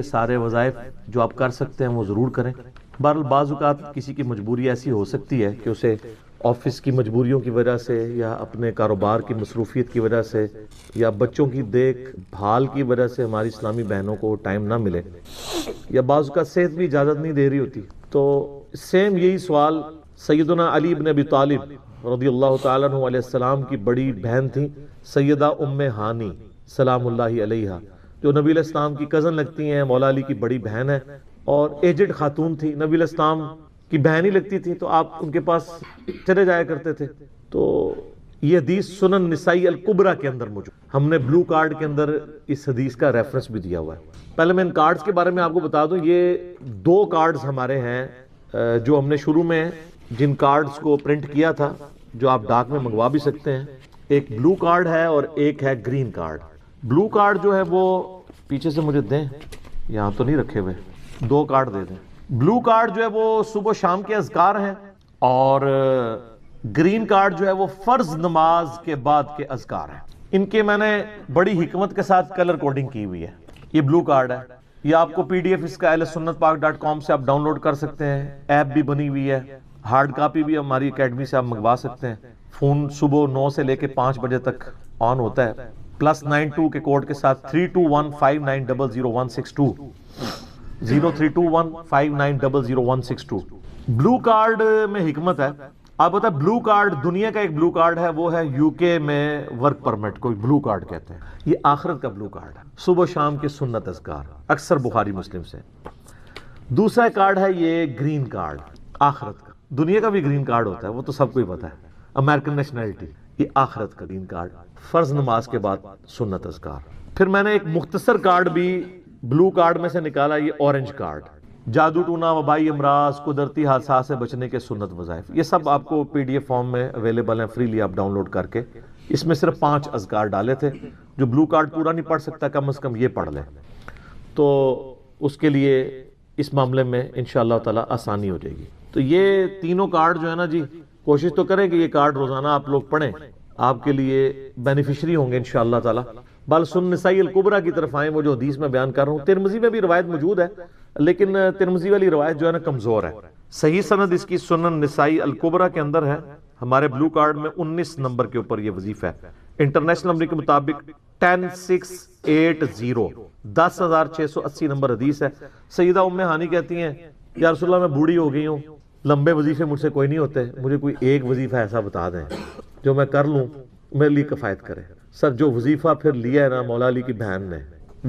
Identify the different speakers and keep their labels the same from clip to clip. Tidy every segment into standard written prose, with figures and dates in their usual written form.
Speaker 1: سارے وظائف جو آپ کر سکتے ہیں وہ ضرور کریں. بہرحال بعض اوقات کسی کی مجبوری ایسی ہو سکتی ہے کہ اسے آفس کی مجبوریوں کی وجہ سے یا اپنے کاروبار کی مصروفیت کی وجہ سے یا بچوں کی دیکھ بھال کی وجہ سے ہماری اسلامی بہنوں کو ٹائم نہ ملے یا بعض اوقات صحت بھی اجازت نہیں دے رہی ہوتی. تو سیم یہی سوال سیدنا علی بن ابی طالب رضی اللہ تعالیٰ عنہ علیہ السلام کی بڑی بہن تھی سیدہ ام ہانی سلام اللہ علیہا، جو نبی علیہ السلام کی کزن لگتی ہیں، مولا علی کی بڑی بہن ہے اور ایجڈ خاتون تھی، نبی علیہ السلام کی بہن ہی لگتی تھی، تو آپ ان کے پاس چلے جایا کرتے تھے. تو یہ حدیث سنن نسائی الکبریٰ کے اندر موجود، ہم نے بلو کارڈ کے اندر اس حدیث کا ریفرنس بھی دیا ہوا ہے. پہلے میں ان کارڈز کے بارے میں آپ کو بتا دوں، یہ 2 کارڈز ہمارے ہیں جو ہم نے شروع میں جن کارڈز کو پرنٹ کیا تھا، جو آپ ڈاک میں منگوا بھی سکتے ہیں. ایک بلو کارڈ ہے اور ایک ہے گرین کارڈ. بلو کارڈ جو ہے وہ پیچھے سے مجھے دیں، یہاں تو نہیں رکھے ہوئے، 2 کارڈ دے دیں. بلو کارڈ جو ہے وہ صبح و شام کے اذکار ہیں اور گرین کارڈ جو ہے وہ فرض نماز کے بعد کے اذکار ہیں. ان کے میں نے بڑی حکمت کے ساتھ کلر کوڈنگ کی ہوئی ہے. یہ بلو کارڈ ہے، یہ آپ کو PDF اس کا ahlsunnatpak.com سے آپ ڈاؤن لوڈ کر سکتے ہیں. ایپ بھی بنی ہوئی ہے، ہارڈ کاپی بھی ہماری اکیڈمی سے آپ منگوا سکتے ہیں. فون صبح 9 سے لے کے 5 بجے تک آن ہوتا ہے، +92 کے کوڈ کے ساتھ 32159000162 032159000162. بلو کارڈ میں حکمت ہے. آپ بتا، بلو کارڈ دنیا کا ایک بلو کارڈ ہے، وہ ہے UK میں ورک پرمٹ کو بلو کارڈ کہتے ہیں. یہ آخرت کا بلو کارڈ ہے، صبح و شام کے سنت اذکار، اکثر بخاری مسلم سے. دوسرا کارڈ ہے یہ گرین کارڈ، آخرت کا. دنیا کا بھی گرین کارڈ ہوتا ہے، وہ تو سب کو ہی پتا ہے، امریکن نیشنلٹی. یہ آخرت کا گرین کارڈ، فرض نماز کے بعد سنت اذکار. پھر میں نے ایک مختصر کارڈ بھی بلو کارڈ میں سے نکالا، یہ اورنج کارڈ، جادو ٹونا، وبائی امراض، قدرتی حادثات سے بچنے کے سنت وظائف. یہ سب آپ کو PDF فارم میں اویلیبل ہیں، فریلی آپ ڈاؤن لوڈ کر کے. اس میں صرف 5 اذکار ڈالے تھے. جو بلو کارڈ پورا نہیں پڑھ سکتا کم از کم یہ پڑھ لے، تو اس کے لیے اس معاملے میں انشاءاللہ تعالی آسانی ہو جائے گی. تو یہ تینوں کارڈ جو ہے نا جی، کوشش تو کریں کہ یہ کارڈ روزانہ آپ لوگ پڑھیں، آپ کے لیے بینیفیشری ہوں گے انشاءاللہ تعالی. بل سنن نسائی الکبریٰ کی طرف آئیں، وہ جو حدیث میں بیان کر رہا ہوں. ترمذی میں بھی روایت موجود ہے، لیکن ترمذی والی روایت جو ہے نا کمزور ہے. صحیح سند اس کی سنن نسائی الکبریٰ کے اندر ہے. ہمارے بلو کارڈ میں 19 نمبر کے اوپر یہ وظیفہ ہے. انٹرنیشنل نمبر کے مطابق 10680 10680 نمبر حدیث ہے. سیدہ ام ہانی کہتی ہیں یا رسول اللہ میں بوڑھی ہو گئی ہوں، لمبے وظیفے مجھ سے کوئی نہیں ہوتے، مجھے کوئی ایک وظیفہ ایسا بتا دیں جو میں کر لوں، میرے لیے کفایت کرے. سر جو وظیفہ پھر لیا ہے نا مولا علی کی بہن نے،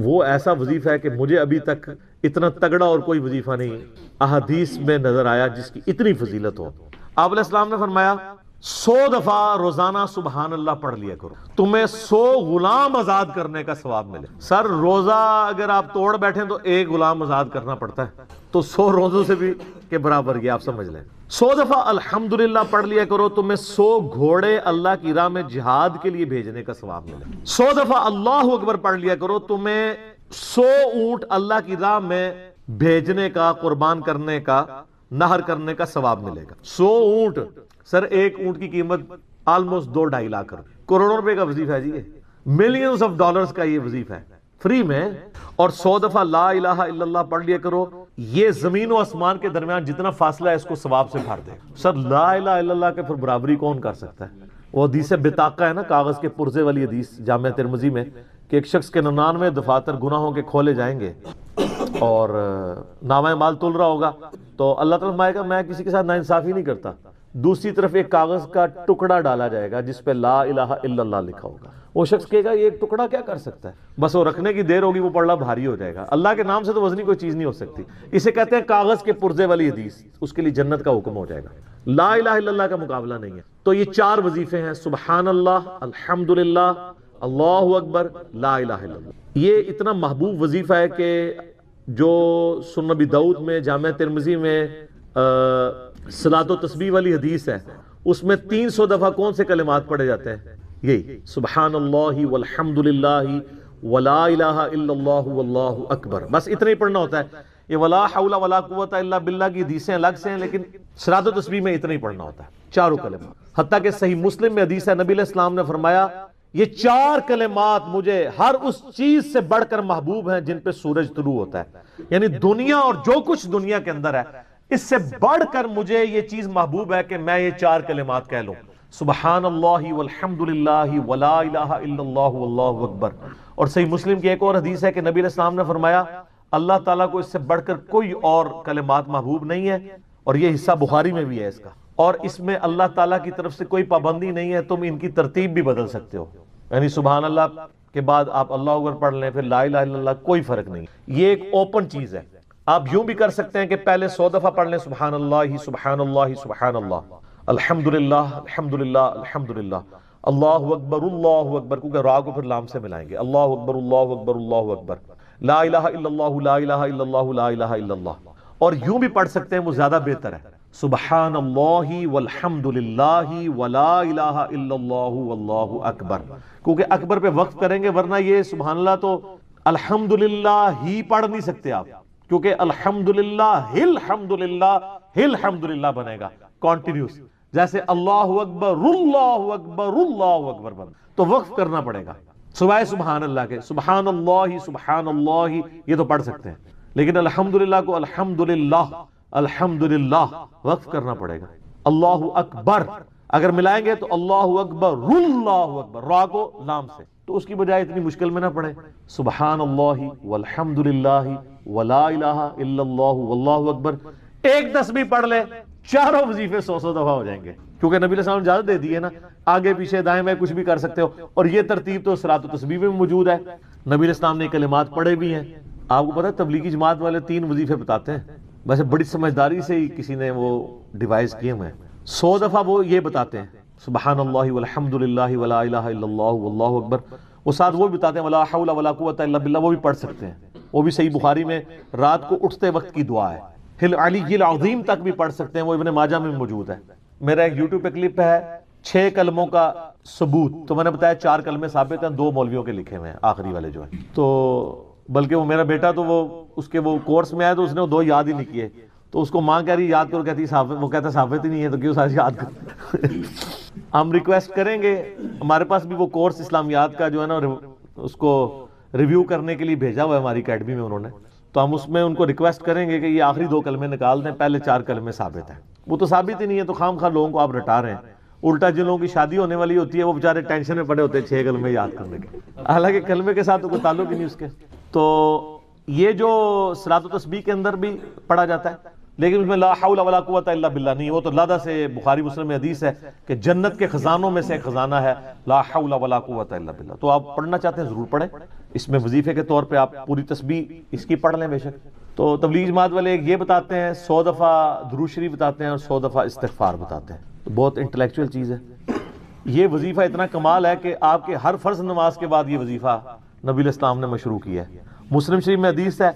Speaker 1: وہ ایسا وظیفہ ہے کہ مجھے ابھی تک اتنا تگڑا اور کوئی وظیفہ نہیں احادیث میں نظر آیا جس کی اتنی فضیلت ہو. آپ علیہ السلام نے فرمایا 100 دفعہ روزانہ سبحان اللہ پڑھ لیا کرو، تمہیں 100 غلام آزاد کرنے کا ثواب ملے. سر روزہ اگر آپ توڑ بیٹھیں تو ایک غلام آزاد کرنا پڑتا ہے، تو 100 روزوں سے بھی کے برابر یہ آپ سمجھ لیں. 100 دفعہ الحمدللہ پڑھ لیا کرو، تمہیں 100 گھوڑے اللہ کی راہ میں جہاد کے لیے بھیجنے کا ثواب ملے. 100 دفعہ اللہ اکبر پڑھ لیا کرو، تمہیں 100 اونٹ اللہ کی راہ میں بھیجنے کا، قربان کرنے کا، نہر کرنے کا ثواب ملے گا. 100 اونٹ، سر ایک اونٹ کی قیمت آلموسٹ 2-2.5 لاکھ روپے، کروڑوں روپے کا وظیفہ ہے جی. یہ ملینز آف ڈالرز کا یہ وظیفہ ہے فری میں. اور 100 دفعہ لا الہ الا اللہ پڑھ لیا کرو، یہ زمین و آسمان کے درمیان جتنا فاصلہ ہے اس کو ثواب سے بھر دے. سر لا الہ الا اللہ کے پھر برابری کون کر سکتا ہے؟ وہ حدیث بطاقہ ہے نا، کاغذ کے پرزے والی حدیث جامع ترمذی میں، کہ ایک شخص کے 99 دفاتر گناہوں کے کھولے جائیں گے اور نامہ مال تل رہا ہوگا، تو اللہ تعالیٰ فرمائے گا میں کسی کے ساتھ ناانصافی نہیں کرتا. دوسری طرف ایک کاغذ کا ٹکڑا ڈالا جائے گا جس پہ لا الہ الا اللہ لکھا ہوگا. وہ شخص کہے گا یہ ایک ٹکڑا کیا کر سکتا ہے، بس وہ رکھنے کی دیر ہوگی، وہ پڑھنا بھاری ہو جائے گا. اللہ کے نام سے تو وزنی کوئی چیز نہیں ہو سکتی. اسے کہتے ہیں کاغذ کے پرزے والی حدیث. اس کے لیے جنت کا حکم ہو جائے گا. لا الہ الا اللہ کا مقابلہ نہیں ہے. تو یہ 4 وظیفے ہیں، سبحان اللہ، الحمدللہ، اللہ اکبر، لا الہ الا اللہ. یہ اتنا محبوب وظیفہ ہے کہ جو سنن نبی داؤد میں، جامع ترمذی میں صلاۃ و تسبیح والی حدیث ہے، اس میں 300 دفعہ کون سے کلمات پڑھے جاتے ہیں؟ یہی سبحان اللہ والحمدللہ ولا الہ الا اللہ واللہ اکبر. بس اتنا ہی پڑھنا ہوتا ہے. یہ ولا حول ولا قوت الا باللہ کی حدیثیں الگ سے ہیں، لیکن صلاۃ و تسبیح میں اتنا ہی پڑھنا ہوتا ہے، 4 کلمات. حتیٰ کہ صحیح مسلم میں حدیث ہے، نبی علیہ السلام نے فرمایا یہ 4 کلمات مجھے ہر اس چیز سے بڑھ کر محبوب ہیں جن پہ سورج طلوع ہوتا ہے، یعنی دنیا اور جو کچھ دنیا کے اندر ہے اس سے بڑھ کر مجھے یہ چیز محبوب ہے کہ میں یہ 4 کلمات کہہ لوں، سبحان اللہ والحمد للہ ولا الہ الا اللہ واللہ اکبر۔ اور صحیح مسلم کی ایک اور حدیث ہے کہ نبی علیہ السلام نے فرمایا اللہ تعالیٰ کو اس سے بڑھ کر کوئی اور کلمات محبوب نہیں ہے، اور یہ حصہ بخاری میں بھی ہے اس کا، اور اس میں اللہ تعالیٰ کی طرف سے کوئی پابندی نہیں ہے، تم ان کی ترتیب بھی بدل سکتے ہو، یعنی سبحان اللہ کے بعد آپ اللہ اکبر پڑھ لیں، پھر لا الہ الا اللہ، کوئی فرق نہیں۔ یہ ایک اوپن چیز ہے، آپ یوں بھی کر سکتے ہیں کہ پہلے 100 دفعہ پڑھ لیں سبحان اللہ سبحان اللہ سبحان اللہ، الحمدللہ الحمدللہ الحمدللہ، اللہ اکبر، کیونکہ را کو پھر لام سے ملائیں گے، اللہ اکبر اللہ اکبر اللہ اکبر، لا الہ الا اللہ لا الہ الا اللہ لا الہ الا اللہ۔ اور یوں بھی پڑھ سکتے ہیں، وہ زیادہ بہتر ہے، سبحان اللہ والحمد للہ ولا الہ الا اللہ واللہ اکبر، کیونکہ اکبر پہ وقف کریں گے، ورنہ یہ سبحان اللہ تو الحمدللہ ہی پڑھ نہیں سکتے آپ، کیونکہ الحمدللہ الحمدللہ بنے گا کنٹینیوس، جیسے اللہ اکبر اللہ اکبر اللہ اکبر بن، تو وقف کرنا پڑے گا سوائے سبحان اللہ کے۔ سبحان اللہ یہ تو پڑھ سکتے ہیں، لیکن الحمدللہ کو الحمدللہ الحمدللہ وقف کرنا پڑے گا۔ اللہ اکبر اگر ملائیں گے تو اللہ اکبر را کو لام سے، تو اس کی بجائے اتنی مشکل میں نہ پڑے، سبحان اللہ والحمدللہ ولا الہ الا اللہ واللہ اکبر، ایک تسبیح پڑھ لے، چاروں وظیفے 100 دفعہ ہو جائیں گے، کیونکہ نبی علیہ السلام نے اجازت دے دی ہے نا، آگے پیچھے دائیں بائیں کچھ بھی کر سکتے ہو، اور یہ ترتیب تو صلاۃ و تسبیح میں موجود ہے، نبی علیہ السلام نے کلمات پڑھے بھی ہیں۔ آپ کو پتہ ہے تبلیغی جماعت والے 3 وظیفے بتاتے ہیں، ویسے بڑی سمجھداری سے ہی کسی نے وہ ڈیوائز کیے ہوئے ہیں، 100 دفعہ وہ یہ بتاتے ہیں سبحان اللہ والحمد للہ ولا الہ الا اللہ واللہ اکبر، وہ ساتھ وہ بھی بتاتے ہیں ولا حول ولا قوت الا باللہ، وہ بھی پڑھ سکتے ہیں، وہ بھی صحیح بخاری میں رات کو اٹھتے وقت کی دعا ہے، ہل علی العظیم تک بھی پڑھ سکتے ہیں، وہ ابن ماجہ میں موجود ہے۔ میرا ایک یوٹیوب پہ کلپ ہے 6 کلموں کا ثبوت، تو میں نے بتایا 4 کلمے ثابت ہیں، 2 مولویوں کے لکھے ہوئے ہیں آخری والے جو ہیں، تو بلکہ وہ میرا بیٹا تو وہ کورس میں آیا تو اس نے وہ 2 یاد ہی نہیں کیے، تو اس کو ماں کہہ رہی یاد کرو، کہتی وہ کہتا ثابت ہی نہیں ہے تو کیوں ساری یاد کرو۔ ہم ریکویسٹ کریں گے، ہمارے پاس بھی وہ کورس اسلامیات کا جو ہے نا اس کو ریویو کرنے کے لیے بھیجا ہوا ہے ہماری اکیڈمی میں انہوں نے، تو ہم اس میں ان کو ریکویسٹ کریں گے کہ یہ آخری 2 کلمے نکال دیں، پہلے 4 کلمے ثابت ہیں، وہ تو ثابت ہی نہیں ہے، تو خام خواہ لوگوں کو آپ رٹا رہے ہیں، الٹا جن لوگوں کی شادی ہونے والی ہوتی ہے وہ بیچارے ٹینشن میں پڑے ہوتے ہیں 6 کلمے یاد کرنے کے، حالانکہ کلمے کے ساتھ تو کوئی تعلق ہی نہیں اس کے۔ تو یہ جو صلاۃ و تسبیح کے اندر بھی پڑھا جاتا ہے، لیکن اس میں لا حول ولا قوت الا باللہ نہیں، وہ تو لادہ سے بخاری مسلم میں حدیث ہے کہ جنت کے خزانوں میں سے ایک خزانہ ہے لا حول ولا قوت الا باللہ، تو آپ پڑھنا چاہتے ہیں ضرور پڑھیں، اس میں وظیفے کے طور پہ آپ پوری تسبیح اس کی پڑھ لیں بے شک۔ تو تبلیغ جماعت والے یہ بتاتے ہیں 100 دفعہ درود شریف بتاتے ہیں اور 100 دفعہ استغفار بتاتے ہیں، تو بہت انٹلیکچوئل چیز ہے۔ یہ وظیفہ اتنا کمال ہے کہ آپ کے ہر فرض نماز کے بعد یہ وظیفہ نبی علیہ السلام نے مشروع کیا ہے، مسلم شریف میں حدیث ہے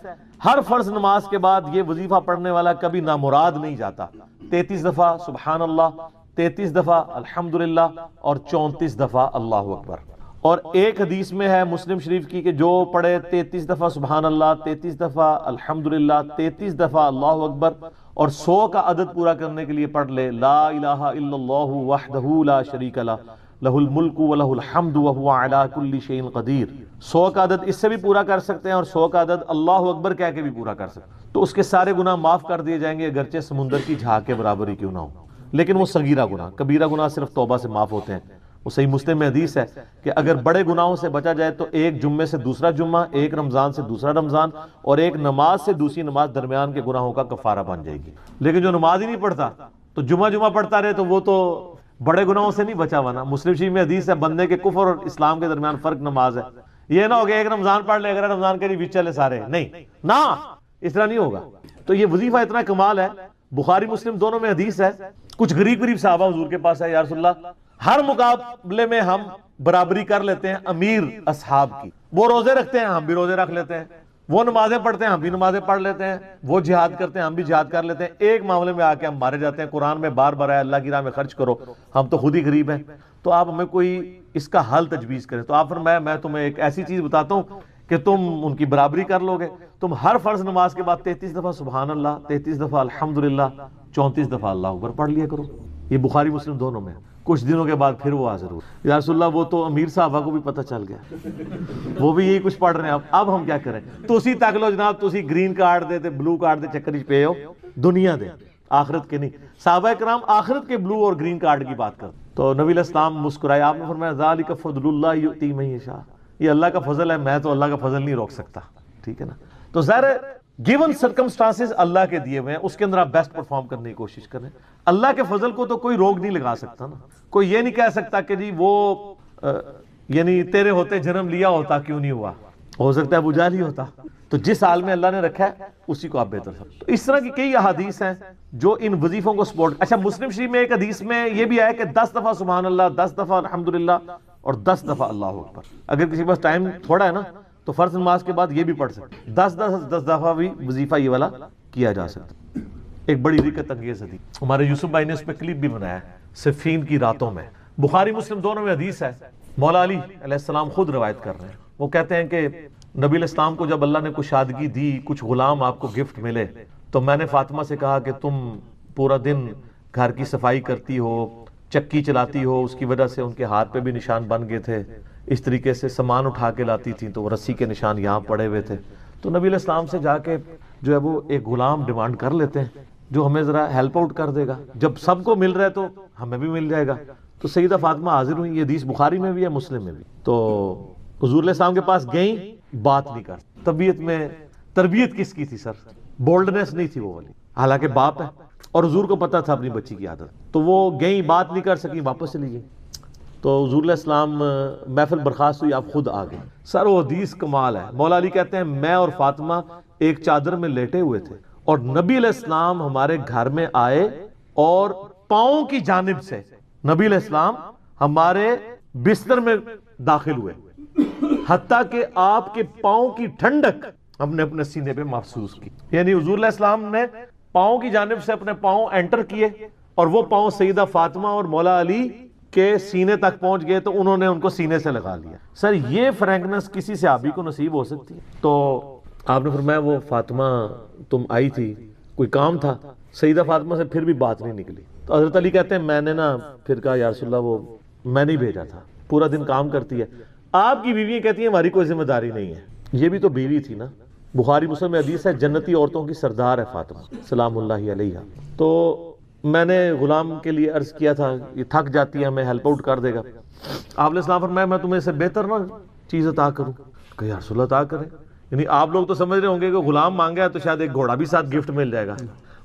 Speaker 1: ہر فرض نماز کے بعد یہ وظیفہ پڑھنے والا کبھی نامراد نہیں جاتا، 33 دفعہ سبحان اللہ، 33 دفعہ الحمدللہ اور 34 دفعہ اللہ اکبر۔ اور ایک حدیث میں ہے مسلم شریف کی کہ جو پڑھے 33 دفعہ سبحان اللہ، 33 دفعہ الحمدللہ، 33 دفعہ اللہ اکبر اور 100 کا عدد پورا کرنے کے لیے پڑھ لے لا الہ الا اللہ وحدہ لا شریک لہ لہ الملک ولہ الحمد وہو علی کل شیء قدیر، 100 کا عدد اس سے بھی پورا کر سکتے ہیں اور 100 کا عدد اللہ اکبر کہہ کے بھی پورا کر سکتے ہیں، تو اس کے سارے گناہ معاف کر دیے جائیں گے، اگرچہ سمندر کی جھاگ کے برابر ہی کیوں نہ ہو، لیکن وہ صغیرہ گناہ، کبیرہ گناہ صرف توبہ سے معاف ہوتے ہیں۔ وہ صحیح مسلم میں حدیث ہے کہ اگر بڑے گناہوں سے بچا جائے تو ایک جمعے سے دوسرا جمعہ، ایک رمضان سے دوسرا رمضان اور ایک نماز سے دوسری نماز درمیان کے گناہوں کا کفارہ بن جائے گی، لیکن جو نماز ہی نہیں پڑھتا تو جمعہ پڑھتا رہے تو وہ تو بڑے گناہوں سے نہیں بچا ہوا نا۔ مسلم شریف میں حدیث ہے بندے کے کفر اور اسلام کے درمیان فرق نماز ہے، یہ نہ ہو کہ ایک رمضان پڑھ لے اگر رمضان کے لیے چلے سارے، نہیں نا، اس طرح نہیں ہوگا۔ تو یہ وظیفہ اتنا کمال ہے، بخاری مسلم دونوں میں حدیث ہے، کچھ غریب صحابہ حضور کے پاس ہے، یا رسول اللہ ہر مقابلے میں ہم برابری کر لیتے ہیں امیر اصحاب کی، وہ روزے رکھتے ہیں ہم بھی روزے رکھ لیتے ہیں، وہ نمازیں پڑھتے ہیں ہم بھی نمازیں پڑھ لیتے ہیں، وہ جہاد کرتے ہیں ہم بھی جہاد کر لیتے ہیں، ایک معاملے میں آ کے ہم مارے جاتے ہیں، قرآن میں بار بار آیا اللہ کی راہ میں خرچ کرو، ہم تو خود ہی غریب ہیں، تو آپ ہمیں کوئی اس کا حل تجویز کریں۔ تو آپ فرمایا میں تمہیں ایک ایسی چیز بتاتا ہوں کہ تم ان کی برابری کر لو گے، تم ہر فرض نماز کے بعد 33 دفعہ سبحان اللہ، 33 دفعہ الحمدللہ، 34 دفعہ اللہ اکبر پڑھ لیا کرو، یہ بخاری مسلم دونوں میں. کچھ دنوں کے بعد پھر وہ حاضر ہوئے. یا رسول اللہ وہ تو امیر صاحبہ کو بھی پتہ چل گیا, وہ بھی یہی کچھ پڑھ رہے ہیں, اب ہم کیا کریں؟ تسی تک لو جناب, تسی گرین کارڈ دے تے بلو کارڈ دے چکر پہ ہو, دنیا دے آخرت کے نہیں. صحابہ کرام آخرت کے بلو اور گرین کارڈ کی بات کر. تو نبی علیہ السلام مسکرائے, آپ نے فرمایا ذالک فضل اللہ یؤتی من یشاء, یہ اللہ کا فضل ہے, میں تو اللہ کا فضل نہیں روک سکتا. ٹھیک ہے نا. تو ظاہر ہے گیون سرکمسٹانسز اللہ کے دیے ہوئے ہیں, اس کے اندر آپ بیسٹ پرفارم کرنے کی کوشش کریں. اللہ کے فضل کو تو کوئی روک نہیں لگا سکتا نا. کوئی یہ نہیں کہہ سکتا کہ جی وہ یعنی تیرے ہوتے جنم لیا ہوتا کیوں نہیں ہوا, ہو سکتا ہے ابو جہل ہی ہوتا. تو جس حال میں اللہ نے رکھا ہے اسی کو آپ بہتر سمجھیں. تو اس طرح کی کئی احادیث ہیں جو ان وظیفوں کو سپورٹ. اچھا, مسلم شریف میں ایک حدیث میں یہ بھی آیا کہ 10 دفعہ سبحان اللہ, 10 دفعہ الحمدللہ اور 10 دفعہ اللہ اکبر. اگر کسی کے پاس ٹائم تھوڑا ہے نا تو فرض نماز کے بعد یہ بھی پڑھ سکتے, 10 دفعہ بھی وظیفہ یہ والا کیا جا سکتا. ایک بڑی رکت انگیز حدیث ہمارے یوسف بھائی نے اس پہ کلپ بھی بنایا ہے, صفین کی راتوں میں. بخاری مسلم دونوں میں حدیث ہے. مولا علی علیہ السلام خود روایت کر رہے ہیں. وہ کہتے ہیں کہ نبی علیہ السلام کو جب اللہ نے کشادگی دی, کچھ غلام آپ کو گفٹ ملے, تو میں نے فاطمہ سے کہا کہ تم پورا دن گھر کی صفائی کرتی ہو, چکی چلاتی ہو, اس کی وجہ سے ان کے ہاتھ پہ بھی نشان بن گئے تھے. اس طریقے سے سامان اٹھا کے لاتی تھیں تو وہ رسی کے نشان یہاں پڑے ہوئے تھے. تو نبی علیہ السلام سے جا کے جو ہے وہ ایک غلام ڈیمانڈ کر لیتے ہیں جو ہمیں ذرا ہیلپ آؤٹ کر دے گا, جب سب کو مل رہا ہے تو ہمیں بھی مل جائے گا. تو سیدہ فاطمہ حاضر ہوئی. یہ حدیث بخاری میں بھی ہے, مسلم میں بھی. تو حضور علیہ السلام کے پاس گئیں, بات نہیں کر. طبیعت میں تربیت کس کی تھی سر؟ بولڈنس نہیں تھی وہ والی, حالانکہ باپ ہے اور حضور کو پتا تھا اپنی بچی کی عادت. تو وہ گئیں, بات نہیں کر سکی, واپس چلی گئی. تو حضور علیہ السلام محفل برخاست ہوئی, آپ خود آ گئے. سر وہ حدیث کمال ہے. مولا علی کہتے ہیں میں اور فاطمہ ایک چادر میں لیٹے ہوئے تھے اور نبی علیہ السلام ہمارے گھر میں آئے اور پاؤں کی جانب سے نبی علیہ السلام ہمارے بستر میں داخل ہوئے, حتیٰ کہ آپ کے پاؤں کی ٹھنڈک ہم نے اپنے سینے پہ محسوس کی. یعنی حضور علیہ السلام نے پاؤں کی جانب سے اپنے پاؤں انٹر کیے اور وہ پاؤں سیدہ فاطمہ اور مولا علی کے سینے تک پہنچ گئے, تو انہوں نے ان کو سینے سے لگا لیا. سر یہ فرینکنس کسی صحابی کو نصیب ہو سکتی ہے؟ تو آپ نے فرمایا وہ فاطمہ تم آئی تھی, کوئی کام تھا؟ سیدہ فاطمہ سے پھر بھی بات نہیں نکلی. تو حضرت علی کہتے ہیں میں نے نا پھر کہا یا رسول اللہ وہ میں نہیں بھیجا تھا, پورا دن کام کرتی ہے. آپ کی بیویاں کہتی ہیں ہماری کوئی ذمہ داری نہیں ہے. یہ بھی تو بیوی تھی نا. بخاری مسلم میں حدیث ہے جنتی عورتوں کی سردار ہے فاطمہ سلام اللہ علیہا. تو میں نے غلام کے لیے عرض کیا تھا یہ تھک جاتی ہے, ہمیں ہیلپ آؤٹ کر دے گا. آپ علیہ السلام فرمایا میں تمہیں سے بہتر نا چیز عطا کروں. کہ یا رسول اللہ عطا کریں. یعنی آپ لوگ تو سمجھ رہے ہوں گے کہ غلام مانگا ہے تو شاید ایک گھوڑا بھی ساتھ گفٹ مل جائے گا.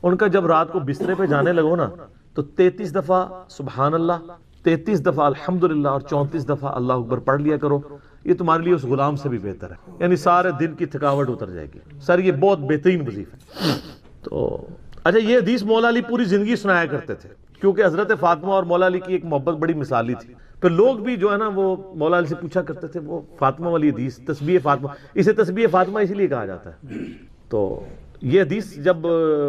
Speaker 1: ان کا جب رات کو بسترے پہ جانے لگو نا تو 33 دفعہ سبحان اللہ, 33 دفعہ الحمدللہ اور 34 دفعہ اللہ اکبر پڑھ لیا کرو. یہ تمہارے لیے اس غلام سے بھی بہتر ہے. یعنی سارے دن کی تھکاوٹ اتر جائے گی. سر یہ بہت بہترین وظیفہ ہے. تو اچھا یہ حدیث مولا علی پوری زندگی سنایا کرتے تھے کیونکہ حضرت فاطمہ اور مولا علی کی ایک محبت بڑی مثالی تھی. پھر لوگ بھی جو ہے نا وہ مولا علی سے پوچھا کرتے تھے وہ فاطمہ والی حدیث, تسبیح فاطمہ, اسے تسبیح فاطمہ اسی لیے کہا جاتا ہے. تو یہ حدیث جب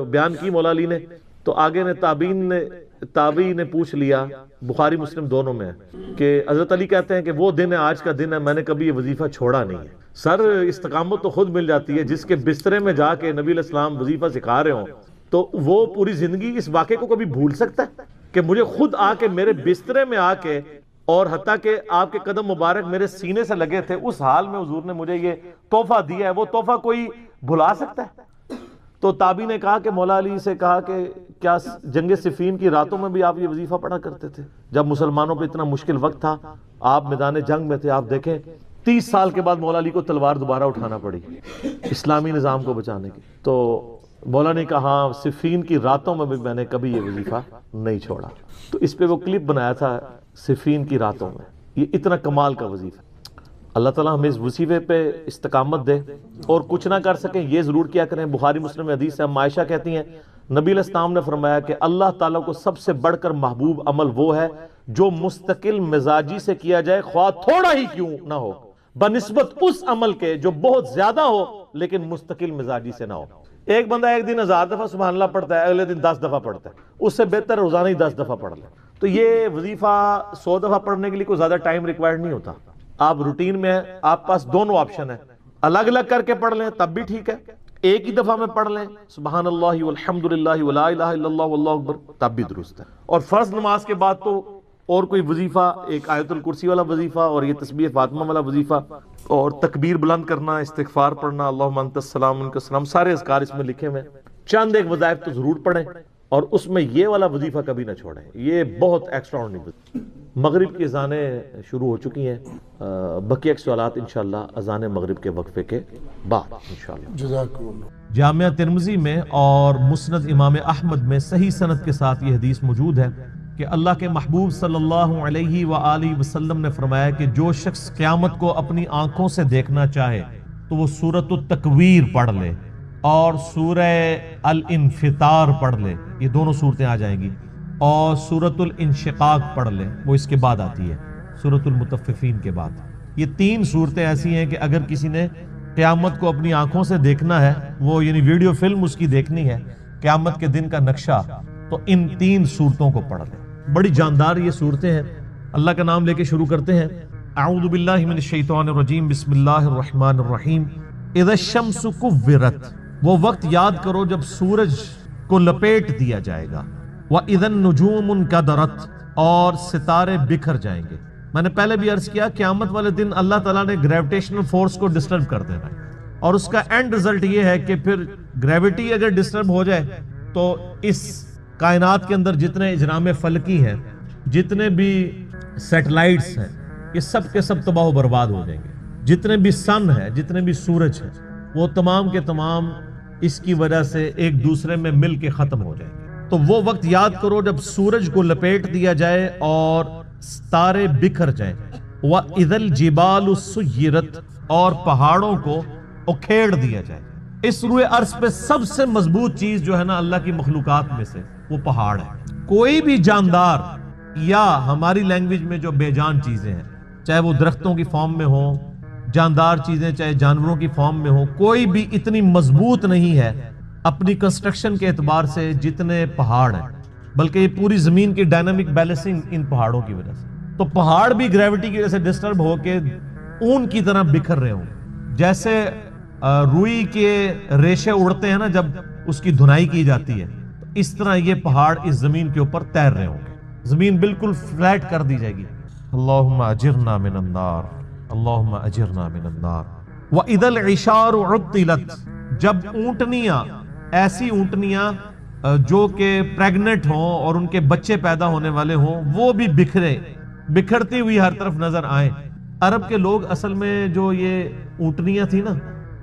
Speaker 1: بیان کی مولا علی نے تو آگے نے تابعین نے پوچھ لیا, بخاری مسلم دونوں میں ہے, کہ حضرت علی کہتے ہیں کہ وہ دن ہے آج کا دن ہے, میں نے کبھی یہ وظیفہ چھوڑا نہیں ہے. سر استقامت تو خود مل جاتی ہے. جس کے بسترے میں جا کے نبی علیہ السلام وظیفہ سکھا رہے ہوں تو وہ پوری زندگی اس واقعے کو کبھی بھول سکتا ہے کہ مجھے خود آ کے میرے بسترے میں آ کے, اور حتیٰ کہ آپ کے قدم مبارک میرے سینے سے لگے تھے, اس حال میں حضور نے مجھے یہ تحفہ دیا ہے, وہ تحفہ کوئی بھلا سکتا ہے؟ تو تابعی نے کہا کہ مولا علی سے کہا کہ کیا جنگ صفین کی راتوں میں بھی آپ یہ وظیفہ پڑھا کرتے تھے جب مسلمانوں پہ اتنا مشکل وقت تھا, آپ میدان جنگ میں تھے. آپ دیکھیں 30 سال کے بعد مولا علی کو تلوار دوبارہ اٹھانا پڑی اسلامی نظام کو بچانے کی. تو مولا نے کہا ہاں صفین کی راتوں میں بھی میں نے کبھی یہ وظیفہ نہیں چھوڑا. تو اس پہ وہ کلپ بنایا تھا صفین کی راتوں میں. یہ اتنا کمال کا وظیفہ. اللہ تعالیٰ ہمیں اس وظیفے پہ استقامت دے, اور کچھ نہ کر سکیں یہ ضرور کیا کریں. بخاری مسلم میں حدیث ہے, عائشہ کہتی ہیں نبی علیہ السلام نے فرمایا کہ اللہ تعالیٰ کو سب سے بڑھ کر محبوب عمل وہ ہے جو مستقل مزاجی سے کیا جائے خواہ تھوڑا ہی کیوں نہ ہو, بنسبت اس عمل کے جو بہت زیادہ ہو لیکن مستقل مزاجی سے نہ ہو. ایک بندہ ایک دن 1000 دفعہ سبحان اللہ پڑھتا ہے, اگلے دن 10 دفعہ پڑھتا ہے, اس سے بہتر روزانہ ہی 10 دفعہ پڑھ لے. تو یہ وظیفہ 100 دفعہ پڑھنے کے لیے کوئی زیادہ ٹائم ریکوائرڈ نہیں ہوتا. آپ روٹین میں ہیں, آپ پاس دونوں آپشن ہیں, الگ الگ کر کے پڑھ لیں تب بھی ٹھیک ہے, ایک ہی دفعہ میں پڑھ لیں سبحان اللہ والحمدللہ ولا الہ الا اللہ واللہ اکبر تب بھی درست ہے. اور فرض نماز کے بعد تو اور کوئی وظیفہ، ایک آیت الکرسی والا وظیفہ اور یہ تسبیح فاطمہ والا وظیفہ اور تکبیر بلند کرنا، استغفار پڑھنا، اللہم انت السلام منک السلام، سارے اذکار اس میں لکھے ہوئے ہیں. چند ایک وظائف تو ضرور پڑھیں اور اس میں یہ والا وظیفہ کبھی نہ چھوڑیں، یہ بہت ایکسٹرا آرڈنری. مغرب کی اذانیں شروع ہو چکی ہیں، بقیہ صلوات انشاءاللہ اذان مغرب کے وقفے کے بعد انشاءاللہ.
Speaker 2: جزاکم اللہ.
Speaker 1: جامعہ ترمذی میں اور مسند امام احمد میں صحیح سند کے ساتھ یہ حدیث موجود ہے کہ اللہ کے محبوب صلی اللہ علیہ وآلہ وسلم نے فرمایا کہ جو شخص قیامت کو اپنی آنکھوں سے دیکھنا چاہے تو وہ سورۃ التکویر پڑھ لے اور سورہ الانفطار پڑھ لے، یہ دونوں صورتیں آ جائیں گی، اور سورۃ الانشقاق پڑھ لے، وہ اس کے بعد آتی ہے سورۃ المطففین کے بعد. یہ تین صورتیں ایسی ہیں کہ اگر کسی نے قیامت کو اپنی آنکھوں سے دیکھنا ہے، وہ یعنی ویڈیو فلم اس کی دیکھنی ہے قیامت کے دن کا نقشہ، تو ان تین صورتوں کو پڑھ لیں. بڑی جاندار یہ صورتیں ہیں. اللہ کا نام لے کے شروع کرتے ہیں. اعوذ باللہ من الشیطان الرجیم، بسم اللہ الرحمن الرحیم. اذا الشمس کورت، وہ وقت یاد کرو جب سورج کو لپیٹ دیا جائے گا. وَإِذَا النُّجُومُ انْكَدَرَتْ، اور ستارے بکھر جائیں گے. میں نے پہلے بھی عرض کیا قیامت والے دن اللہ تعالیٰ نے گریویٹیشنل فورس کو ڈسٹرب کر دینا ہے، اور اس کا اینڈ رزلٹ یہ ہے کہ پھر گریویٹی اگر ڈسٹرب ہو جائے تو اس کائنات کے اندر جتنے اجرام فلکی ہیں، جتنے بھی سیٹلائٹس ہیں، یہ سب کے سب تباہ و برباد ہو جائیں گے. جتنے بھی سن ہے، جتنے بھی سورج ہیں، وہ تمام کے تمام اس کی وجہ سے ایک دوسرے میں مل کے ختم ہو جائیں گے. تو وہ وقت یاد کرو جب سورج کو لپیٹ دیا جائے اور ستارے بکھر جائیں. وَإِذَا الْجِبَالُ سُيِّرَتْ، اور پہاڑوں کو اکھیڑ دیا جائے. اس روئے عرض پہ سب سے مضبوط چیز جو ہے نا اللہ کی مخلوقات میں سے، وہ پہاڑ ہے. کوئی بھی جاندار یا ہماری لینگویج میں جو بے جان چیزیں ہیں، چاہے وہ درختوں کی فارم میں ہوں، جاندار چیزیں چاہے جانوروں کی فارم میں ہوں، کوئی بھی اتنی مضبوط نہیں ہے اپنی کنسٹرکشن کے اعتبار سے جتنے پہاڑ ہیں. بلکہ یہ پوری زمین کی ڈائنامک بیلنسنگ ان پہاڑوں کی وجہ سے. تو پہاڑ بھی گریوٹی کی وجہ سے ڈسٹرب ہو کے اون کی طرح بکھر رہے ہوں. جیسے روئی کے ریشے اڑتے ہیں نا جب اس کی دھنائی کی جاتی ہے، اس طرح یہ پہاڑ اس زمین کے اوپر تیر رہے ہوں گے. زمین بالکل فلیٹ کر دی جائے گی. اللہم اجرنا من النار، اللہم اجرنا من النار. وَإِذَا الْعِشَارُ عُطِّلَتْ، جب اونٹنیاں، ایسی اونٹنیاں جو کہ پریگننٹ ہوں اور ان کے بچے پیدا ہونے والے ہوں، وہ بھی بکھرتی ہوئی ہر طرف نظر آئیں. عرب کے لوگ اصل میں جو یہ اونٹنیاں تھی نا،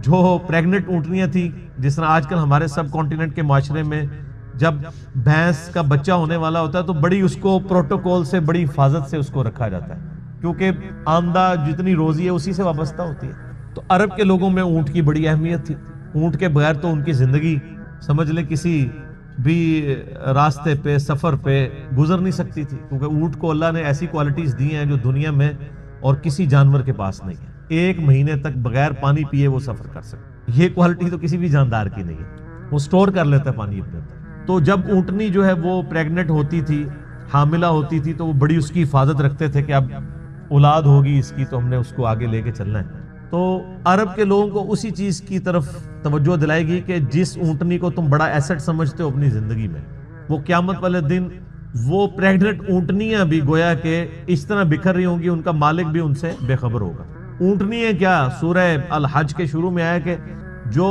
Speaker 1: جو پریگننٹ اونٹنیاں تھی، جس طرح آج کل ہمارے سب کانٹیننٹ کے معاشرے میں جب بھینس کا بچہ ہونے والا ہوتا ہے تو بڑی اس کو پروٹوکول سے، بڑی حفاظت سے اس کو رکھا جاتا ہے، کیونکہ آمدہ جتنی روزی ہے اسی سے وابستہ ہوتی ہے. تو عرب کے لوگوں میں اونٹ کی بڑی اہمیت تھی. اونٹ کے بغیر تو ان کی زندگی سمجھ لیں کسی بھی راستے پہ، سفر پہ گزر نہیں سکتی تھی، کیونکہ اونٹ کو اللہ نے ایسی کوالٹیز دی ہیں جو دنیا میں اور کسی جانور کے پاس نہیں ہے. 1 مہینے تک بغیر پانی پیے وہ سفر کر سکتے. یہ کوالٹی تو کسی بھی جاندار کی نہیں ہے، وہ سٹور کر لیتا ہے پانی اپنے اندر. تو جب اونٹنی جو ہے وہ پریگننٹ ہوتی تھی، حاملہ ہوتی تھی، تو وہ بڑی اس کی حفاظت رکھتے تھے کہ اب اولاد ہوگی اس کی تو ہم نے اس کو آگے لے کے چلنا ہے. تو عرب کے لوگوں کو اسی چیز کی طرف توجہ دلائے گی کہ جس اونٹنی کو تم بڑا ایسٹ سمجھتے ہو اپنی زندگی میں، وہ قیامت والے دن وہ پریگننٹ اونٹنیاں بھی گویا کہ اس طرح بکھر رہی ہوں گی، ان کا مالک بھی ان سے بے خبر ہوگا. اونٹنیاں کیا، سورہ الحج کے شروع میں آیا کہ جو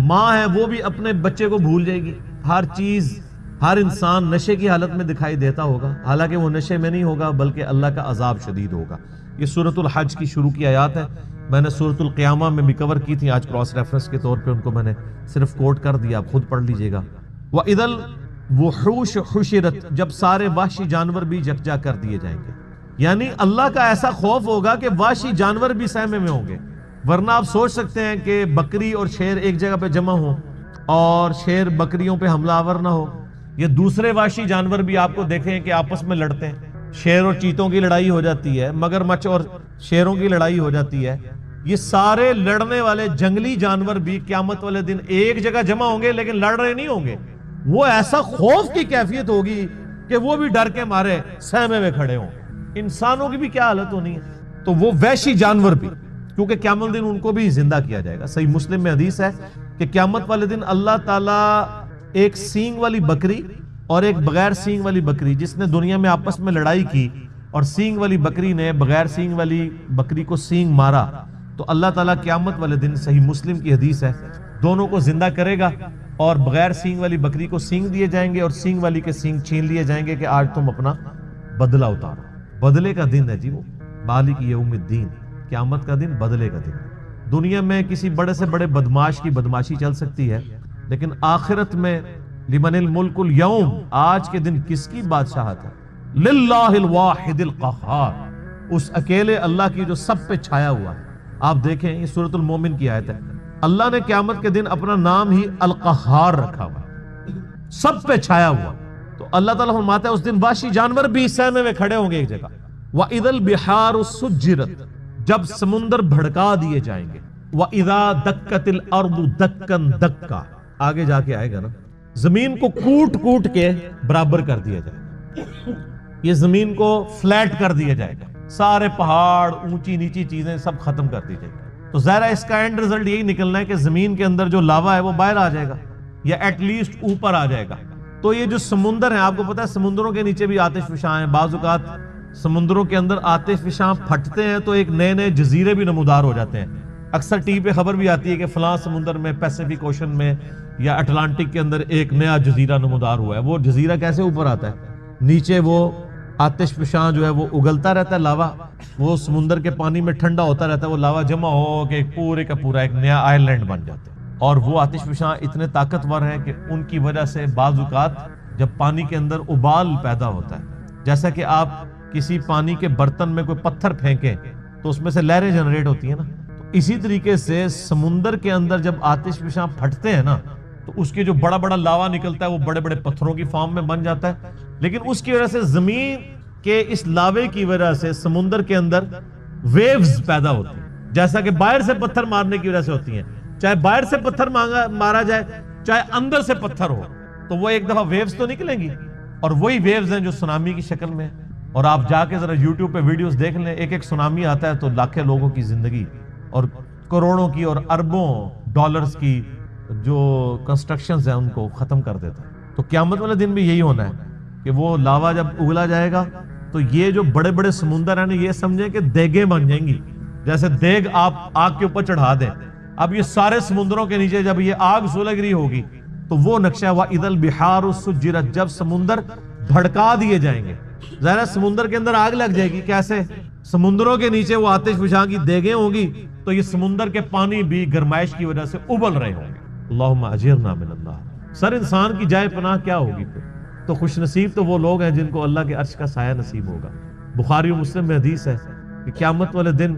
Speaker 1: ماں ہے وہ بھی اپنے بچے کو بھول جائے گی. ہر چیز، ہر انسان نشے کی حالت میں دکھائی دیتا ہوگا، حالانکہ وہ نشے میں نہیں ہوگا بلکہ اللہ کا عذاب شدید ہوگا. یہ سورۃ الحج کی شروع کی آیات ہے. میں نے سورۃ القیامہ میں بھی کور کی تھی، آج کراس ریفرنس کے طور پہ ان کو میں نے صرف کوٹ کر دیا، آپ خود پڑھ لیجئے گا. وَإِذَا الْوُحُوشُ حُشِرَتْ، جب سارے وحشی جانور بھی یکجا کر دیے جائیں گے. یعنی اللہ کا ایسا خوف ہوگا کہ وحشی جانور بھی سہمے میں ہوں گے. ورنہ آپ سوچ سکتے ہیں کہ بکری اور شیر ایک جگہ پہ جمع ہوں اور شیر بکریوں پہ حملہ آور نہ ہو. یہ دوسرے وحشی جانور بھی آپ کو دیکھیں کہ آپس میں لڑتے ہیں. شیر اور چیتوں کی لڑائی ہو جاتی ہے، مگرمچھ اور شیروں کی لڑائی ہو جاتی ہے. یہ سارے لڑنے والے جنگلی جانور بھی قیامت والے دن ایک جگہ جمع ہوں گے، لیکن لڑ رہے نہیں ہوں گے. وہ ایسا خوف کی کیفیت ہوگی کہ وہ بھی ڈر کے مارے سہمے میں کھڑے ہوں. انسانوں کی بھی کیا حالت ہونی ہے، تو وہ وحشی جانور بھی، کیونکہ قیامت دن ان کو بھی زندہ کیا جائے گا. صحیح مسلم میں حدیث ہے کہ قیامت والے دن اللہ تعالیٰ ایک سینگ والی بکری اور ایک بغیر سینگ والی بکری، جس نے دنیا میں آپس میں لڑائی کی اور سینگ والی بکری نے بغیر سینگ والی بکری کو سینگ مارا، تو اللہ تعالیٰ قیامت والے دن، صحیح مسلم کی حدیث ہے، دونوں کو زندہ کرے گا اور بغیر سینگ والی بکری کو سینگ دیے جائیں گے اور سینگ والی کے سینگ چھین لیے جائیں گے کہ آج تم اپنا بدلہ اتارو۔ بدلے کا دن ہے جی وہ، مالک یوم الدین، قیامت کا دن، بدلے کا دن۔ دنیا میں کسی بڑے سے بڑے بدماش کی بدماشی چل سکتی ہے، لیکن آخرت میں لمن الملک اليوم، آج کے دن کس کی بادشاہت ہے؟ للہ الواحد القہار، اس اکیلے اللہ کی جو سب پہ چھایا ہوا ہے۔ آپ دیکھیں یہ سورۃ المومن کی آیت ہے، اللہ نے قیامت کے دن اپنا نام ہی القہار رکھا ہوا ہے، سب پہ چھایا ہوا۔ تو اللہ تعالیٰ فرماتا ہے اس دن وحشی جانور بھی سہمے میں کھڑے ہوں گے ایک جگہ۔ وَإِذَا الْبِحَارُ سُجِّرَتْ، جب سمندر بھڑکا دیے جائیں گے۔ وَإِذَا دَكَّتِ الْأَرْضُ دَكًّا دَكًّا، آگے جا کے آئے گا نا، زمین کو کوٹ کوٹ کے برابر کر دیا جائے گا، یہ زمین کو فلیٹ کر دیا جائے گا، سارے پہاڑ، اونچی نیچی چیزیں سب ختم کر دی جائے گی۔ تو ظاہر ہے اس کا اینڈ رزلٹ یہی نکلنا ہے کہ زمین کے اندر جو لاوا ہے وہ باہر آ جائے گا یا ایٹ لیسٹ اوپر آ جائے گا۔ تو یہ جو سمندر ہیں، آپ کو پتا ہے سمندروں کے نیچے بھی آتش فشاں ہیں، بعض اوقات سمندروں کے اندر آتش فشاں پھٹتے ہیں تو ایک نئے نئے جزیرے بھی نمودار ہو جاتے ہیں۔ اکثر ٹی وی پہ خبر بھی آتی ہے کہ فلاں سمندر میں، پیسیفک اوشن میں یا اٹلانٹک کے اندر ایک نیا جزیرہ نمودار ہوا ہے۔ وہ جزیرہ کیسے اوپر آتا ہے؟ نیچے وہ آتش فشاں جو ہے وہ اگلتا رہتا ہے، لاوا، وہ سمندر کے پانی میں ٹھنڈا ہوتا رہتا ہے، وہ لاوا جمع ہو کے پورے کا پورا ایک نیا آئر لینڈ بن جاتا ہے۔ اور وہ آتش فشاں اتنے طاقتور ہیں کہ ان کی وجہ سے بعض اوقات جب پانی کے اندر ابال پیدا ہوتا ہے، جیسا کہ آپ کسی پانی کے برتن میں کوئی پتھر پھینکیں تو اس میں سے لہریں جنریٹ ہوتی ہیں نا، تو اسی طریقے سے سمندر کے اندر جب آتش فشاں پھٹتے ہیں نا تو اس کے جو بڑا بڑا لاوا نکلتا ہے وہ بڑے بڑے پتھروں کی فارم میں بن جاتا ہے، لیکن اس کی وجہ سے زمین کے اس لاوے کی وجہ سے سمندر کے اندر ویوز پیدا ہوتی ہیں، جیسا کہ باہر سے پتھر مارنے کی وجہ سے ہوتی ہیں، چاہے باہر سے پتھر مارا جائے چاہے اندر سے پتھر ہو، تو وہ ایک دفعہ ویوز تو نکلیں گی، اور وہی ویوز ہیں جو سونامی کی شکل میں۔ اور آپ جا کے ذرا یوٹیوب پہ ویڈیوز دیکھ لیں، ایک ایک سونامی آتا ہے تو لاکھوں لوگوں کی زندگی اور کروڑوں کی اور اربوں ڈالرز کی جو کنسٹرکشنز ہیں ان کو ختم کر دیتا ہے۔ تو قیامت والے دن بھی یہی ہونا ہے کہ وہ لاوا جب اگلا جائے گا تو یہ جو بڑے بڑے سمندر ہیں یہ سمجھیں کہ دیگیں بن جائیں گی، جیسے دیگ آپ آگ کے اوپر چڑھا دیں۔ اب یہ سارے سمندروں کے نیچے جب یہ آگ سلگ رہی ہوگی تو وہ نقشہ وَإِذَا الْبِحَارُ سُجِّرَتْ، جب سمندر بھڑکا دیے جائیں گے۔ ظاہر ہے سمندر کے اندر آگ لگ جائے گی، کیسے؟ سمندروں کے نیچے وہ آتش فشاں کی دیگیں ہوں گی تو یہ سمندر کے پانی بھی گرمائش کی وجہ سے ابل رہے ہوں گے۔ اللہم اجرنا من النار۔ سر انسان کی جائے پناہ کیا ہوگی پھر؟ تو خوش نصیب تو وہ لوگ ہیں جن کو اللہ کے عرش کا سایہ نصیب ہوگا۔ بخاری و مسلم میں حدیث ہے کہ قیامت والے دن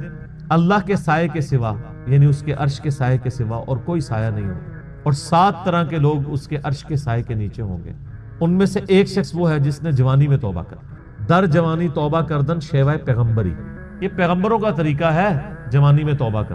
Speaker 1: اللہ کے سائے کے سوا، یعنی اس کے عرش کے سائے کے سوا اور کوئی سایہ نہیں ہوگا، اور 7 طرح کے لوگ اس کے عرش کے سائے کے نیچے ہوں گے۔ ان میں سے ایک شخص وہ ہے جس نے جوانی میں توبہ کر، در جوانی توبہ کردن شیوائے پیغمبری، یہ پیغمبروں کا طریقہ ہے جوانی میں توبہ کر۔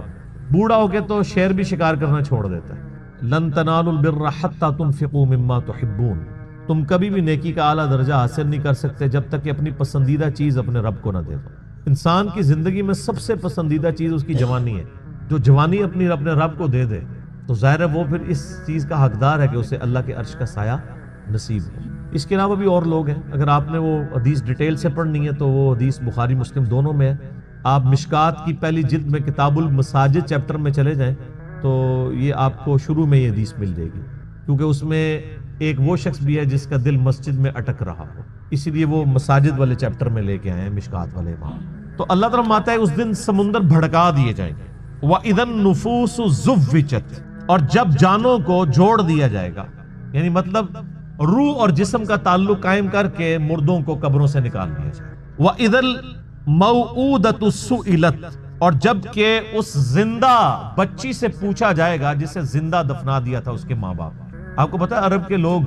Speaker 1: بوڑھا ہو کے تو شیر بھی شکار کرنا چھوڑ دیتا ہے۔ لن تنالوا البر حتى تنفقوا مما تحبون، تم کبھی بھی نیکی کا اعلیٰ درجہ حاصل نہیں کر سکتے جب تک کہ اپنی پسندیدہ چیز اپنے رب کو نہ دے دو۔ انسان کی زندگی میں سب سے پسندیدہ چیز اس کی جوانی ہے، جو جوانی اپنے رب کو دے دے تو ظاہر ہے وہ پھر اس چیز کا حقدار ہے کہ اسے اللہ کے عرش کا سایہ نصیب ہو۔ اس کے علاوہ بھی اور لوگ ہیں، اگر آپ نے وہ حدیث ڈیٹیل سے پڑھنی ہے تو وہ حدیث بخاری مسلم دونوں میں ہے۔ آپ مشکات کی پہلی جلد میں کتاب المساجد چیپٹر میں چلے جائیں تو یہ آپ کو شروع میں یہ حدیث مل جائے گی، کیونکہ اس میں ایک وہ شخص بھی ہے جس کا دل مسجد میں اٹک رہا ہو، اسی لیے وہ مساجد والے چیپٹر میں لے کے آئے ہیں مشکات والے امام۔ تو اللہ تعالیٰ فرماتا ہے اس دن سمندر بھڑکا دیے جائیں گے۔ وَإِذَا النُّفُوسُ زُوِّجَتْ، اور جب جانوں کو جوڑ دیا جائے گا، یعنی مطلب روح اور جسم کا تعلق قائم کر کے مردوں کو قبروں سے نکال دیا جائے۔ وَإِذَا الْمَوْعُودَةُ سُئِلَتْ، اور جب کہ اس زندہ بچی سے پوچھا جائے گا جسے زندہ دفنا دیا تھا اس کے ماں باپ۔ آپ کو پتا ہے عرب کے لوگ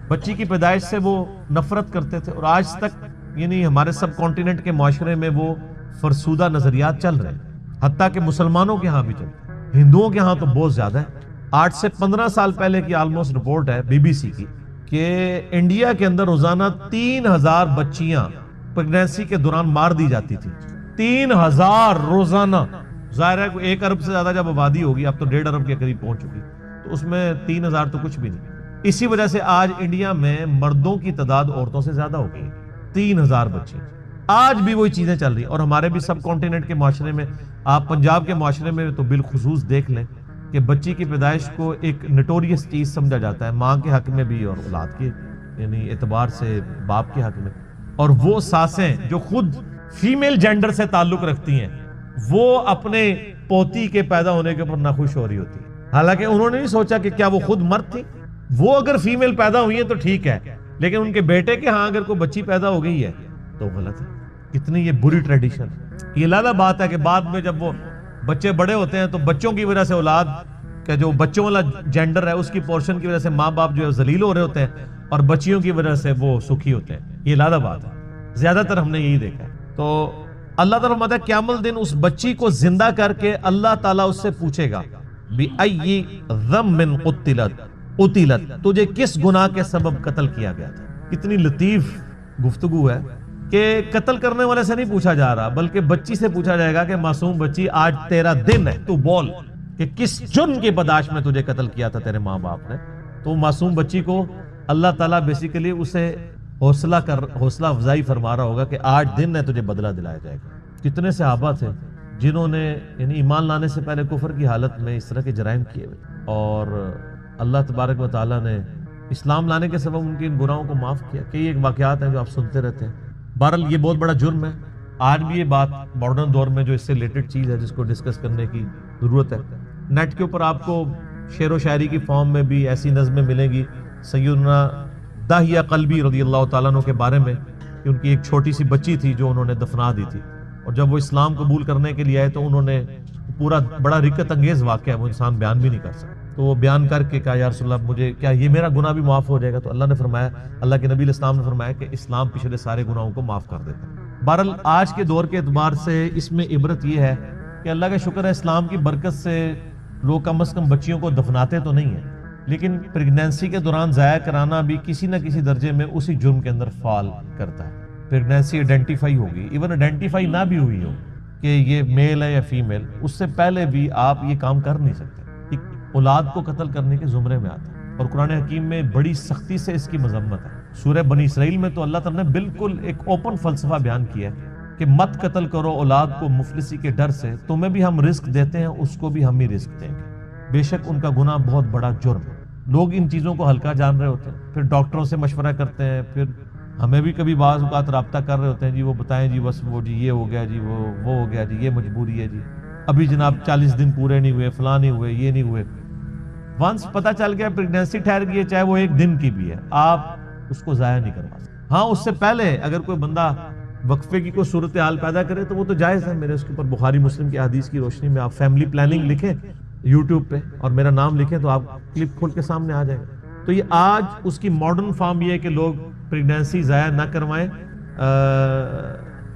Speaker 1: بچی کی پیدائش سے وہ نفرت کرتے تھے، اور آج تک یعنی ہمارے سب کانٹیننٹ کے معاشرے میں وہ فرسودہ نظریات چل رہے ہیں، حتیٰ کہ مسلمانوں کے ہاں بھی چلتے ہیں، ہندوؤں کے ہاں تو بہت زیادہ ہے۔ 8 سے 15 سال پہلے کی آلموسٹ رپورٹ ہے BBC کی کہ انڈیا کے اندر روزانہ 3000 بچیاں پریگنینسی کے دوران مار دی جاتی تھی، 3000 روزانہ۔ ظاہر ہے 1 ارب سے زیادہ جب آبادی ہوگی، اب تو 1.5 ارب کے قریب پہنچ چکی، تو اس میں 3000 تو کچھ بھی نہیں. اسی وجہ سے آج انڈیا میں مردوں کی تعداد عورتوں سے زیادہ ہو گئی. 3000 بچے آج بھی وہی چیزیں چل رہی ہیں. اور ہمارے بھی سب کانٹیننٹ کے معاشرے میں, آپ پنجاب کے معاشرے میں تو بالخصوص دیکھ لیں کہ بچی کی پیدائش کو ایک نٹوریس چیز سمجھا جاتا ہے, ماں کے حق میں بھی اور اولاد کے یعنی اعتبار سے باپ کے حق میں. اور وہ ساسیں جو خود فیمیل جینڈر سے تعلق رکھتی ہیں وہ اپنے پوتی کے پیدا ہونے کے اوپر ناخوش ہو رہی ہوتی ہیں, حالانکہ انہوں نے نہیں سوچا کہ کیا وہ خود مرد تھی. وہ اگر فیمیل پیدا ہوئی ہیں تو ٹھیک ہے, لیکن ان کے بیٹے کے ہاں اگر کوئی بچی پیدا ہو گئی ہے تو غلط ہے. کتنی یہ بری ٹریڈیشن. یہ علیحدہ بات ہے کہ بعد میں جب وہ بچے بڑے ہوتے ہیں تو بچوں کی وجہ سے اولاد کا جو بچوں والا جینڈر ہے اس کی پورشن کی وجہ سے ماں باپ جو ہے ذلیل ہو رہے ہوتے ہیں اور بچیوں کی وجہ سے وہ سکھی ہوتے ہیں. یہ علیحدہ بات ہے, زیادہ تر ہم نے یہی دیکھا ہے. تو اللہ تعالیٰ فرماتا ہے قیامت دن اس بچی کو زندہ کر کے اللہ تعالیٰ اس سے پوچھے گا بِأَيِّ ذَنبٍ قُتِلَتْ, تجھے کس گناہ کے سبب قتل کیا گیا تھا. کتنی لطیف گفتگو ہے کہ قتل کرنے والے سے نہیں پوچھا جا رہا بلکہ بچی سے پوچھا جائے گا کہ معصوم بچی آج تیرا دن ہے, تو بول کہ کس جرم کی پاداش میں تجھے قتل کیا تھا تیرے ماں باپ نے. تو معصوم بچی کو اللہ تعالیٰ بیسیکلی اسے حوصلہ افزائی فرما رہا ہوگا کہ آج دن ہے, تجھے بدلہ دلایا جائے گا. کتنے صحابہ تھے جنہوں نے یعنی ایمان لانے سے پہلے کفر کی حالت میں اس طرح کے جرائم کیے ہوئے, اور اللہ تبارک و تعالیٰ نے اسلام لانے کے سبب ان کی ان گناہوں کو معاف کیا. کئی ایک واقعات ہیں جو آپ سنتے رہتے ہیں. بہرحال یہ بہت بڑا جرم ہے. آج بھی یہ بات ماڈرن دور میں جو اس سے ریلیٹڈ چیز ہے جس کو ڈسکس کرنے کی ضرورت ہے. نیٹ کے اوپر آپ کو شعر و شاعری کی فارم میں بھی ایسی نظمیں ملیں گی سیدنا داہیہ قلبی رضی اللہ تعالیٰ عنہ کے بارے میں کہ ان کی ایک چھوٹی سی بچی تھی جو انہوں نے دفنا دی تھی, اور جب وہ اسلام قبول کرنے کے لیے آئے تو انہوں نے پورا بڑا رکت انگیز واقعہ ہے, وہ انسان بیان بھی نہیں کر سکتا. تو وہ بیان کر کے کہا یا رسول اللہ مجھے کیا یہ میرا گناہ بھی معاف ہو جائے گا؟ تو اللہ نے فرمایا, اللہ کے نبی علیہ السلام نے فرمایا کہ اسلام پچھلے سارے گناہوں کو معاف کر دیتا ہے. بہرحال آج کے دور کے اعتبار سے اس میں عبرت یہ ہے کہ اللہ کا شکر ہے اسلام کی برکت سے لوگ کم از کم بچیوں کو دفناتے تو نہیں ہیں, لیکن پریگنینسی کے دوران ضائع کرانا بھی کسی نہ کسی درجے میں اسی جرم کے اندر فال کرتا ہے. پریگنینسی آئیڈینٹیفائی ہوگی, ایون آئیڈینٹیفائی نہ بھی ہوئی ہو کہ یہ میل ہے یا فیمیل, اس سے پہلے بھی آپ یہ کام کر نہیں سکتے. اولاد کو قتل کرنے کے زمرے میں آتا ہے, اور قرآن حکیم میں بڑی سختی سے اس کی مذمت ہے. سورہ بنی اسرائیل میں تو اللہ تعالیٰ نے بالکل ایک اوپن فلسفہ بیان کیا ہے کہ مت قتل کرو اولاد کو مفلسی کے ڈر سے, تمہیں بھی ہم رزق دیتے ہیں اس کو بھی ہم ہی رزق دیں گے, بے شک ان کا گناہ بہت بڑا جرم ہے. لوگ ان چیزوں کو ہلکا جان رہے ہوتے ہیں, پھر ڈاکٹروں سے مشورہ کرتے ہیں, پھر ہمیں بھی کبھی بعض اوقات رابطہ کر رہے ہوتے ہیں, جی وہ بتائیں جی بس وہ جی یہ ہو گیا جی وہ ہو گیا جی یہ مجبوری ہے جی ابھی جناب 40 دن پورے نہیں ہوئے, فلاں نہیں ہوئے, یہ نہیں ہوئے. ونس پتہ چل گیا پریگنینسی ٹھہر گئی ہے, چاہے وہ 1 دن کی بھی ہے, آپ اس کو ضائع نہیں کروا سکتے. ہاں اس سے پہلے اگر کوئی بندہ وقفے کی کوئی صورتحال پیدا کرے تو وہ تو جائز ہے. میرے اس کے اوپر بخاری مسلم کی حدیث کی روشنی میں آپ فیملی پلاننگ لکھیں یوٹیوب پہ اور میرا نام لکھیں تو آپ کلپ کھول کے سامنے آ جائے گا. تو یہ آج اس کی ماڈرن فارم یہ ہے کہ لوگ پریگنینسی ضائع نہ کروائیں,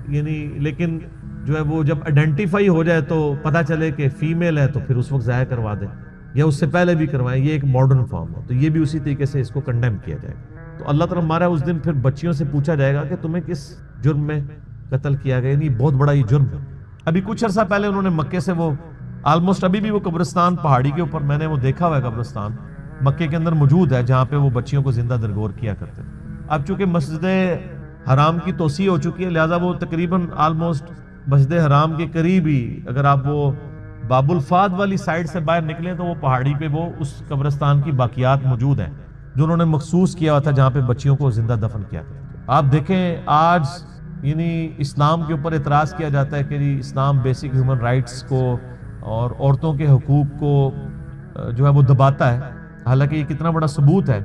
Speaker 1: یعنی لیکن جو ہے وہ جب آئیڈینٹیفائی ہو جائے تو پتہ چلے کہ فیمیل ہے تو پھر اس وقت ضائع کروا دیں, یا اس سے پہلے بھی کروائیں. یہ ایک ماڈرن فارم ہے, تو یہ بھی اسی طریقے سے اس کو کنڈیم کیا جائے گا. تو اللہ تعالیٰ ہمارا اس دن پھر بچیوں سے پوچھا جائے گا کہ تمہیں کس جرم میں قتل کیا گیا. یعنی بہت بڑا یہ جرم ہے. ابھی کچھ عرصہ پہلے انہوں نے مکے سے وہ آلموسٹ ابھی بھی وہ قبرستان پہاڑی کے اوپر میں نے وہ دیکھا ہوا ہے, قبرستان مکے کے اندر موجود ہے جہاں پہ وہ بچیوں کو زندہ درگور کیا کرتے ہیں. اب چونکہ مسجد حرام کی توسیع ہو چکی ہے لہٰذا وہ تقریباً آلموسٹ مسجد حرام کے قریب ہی, اگر آپ وہ باب الفاد والی سائڈ سے باہر نکلیں تو وہ پہاڑی پہ وہ اس قبرستان کی باقیات موجود ہیں جو انہوں نے مخصوص کیا ہوا تھا جہاں پہ بچیوں کو زندہ دفن کیا کرتے ہیں. آپ دیکھیں آج یعنی اسلام کے اوپر اعتراض کیا جاتا ہے کہ جی اسلام بیسک ہیومن رائٹس کو اور عورتوں کے حقوق کو جو ہے وہ دباتا ہے, حالانکہ یہ کتنا بڑا ثبوت ہے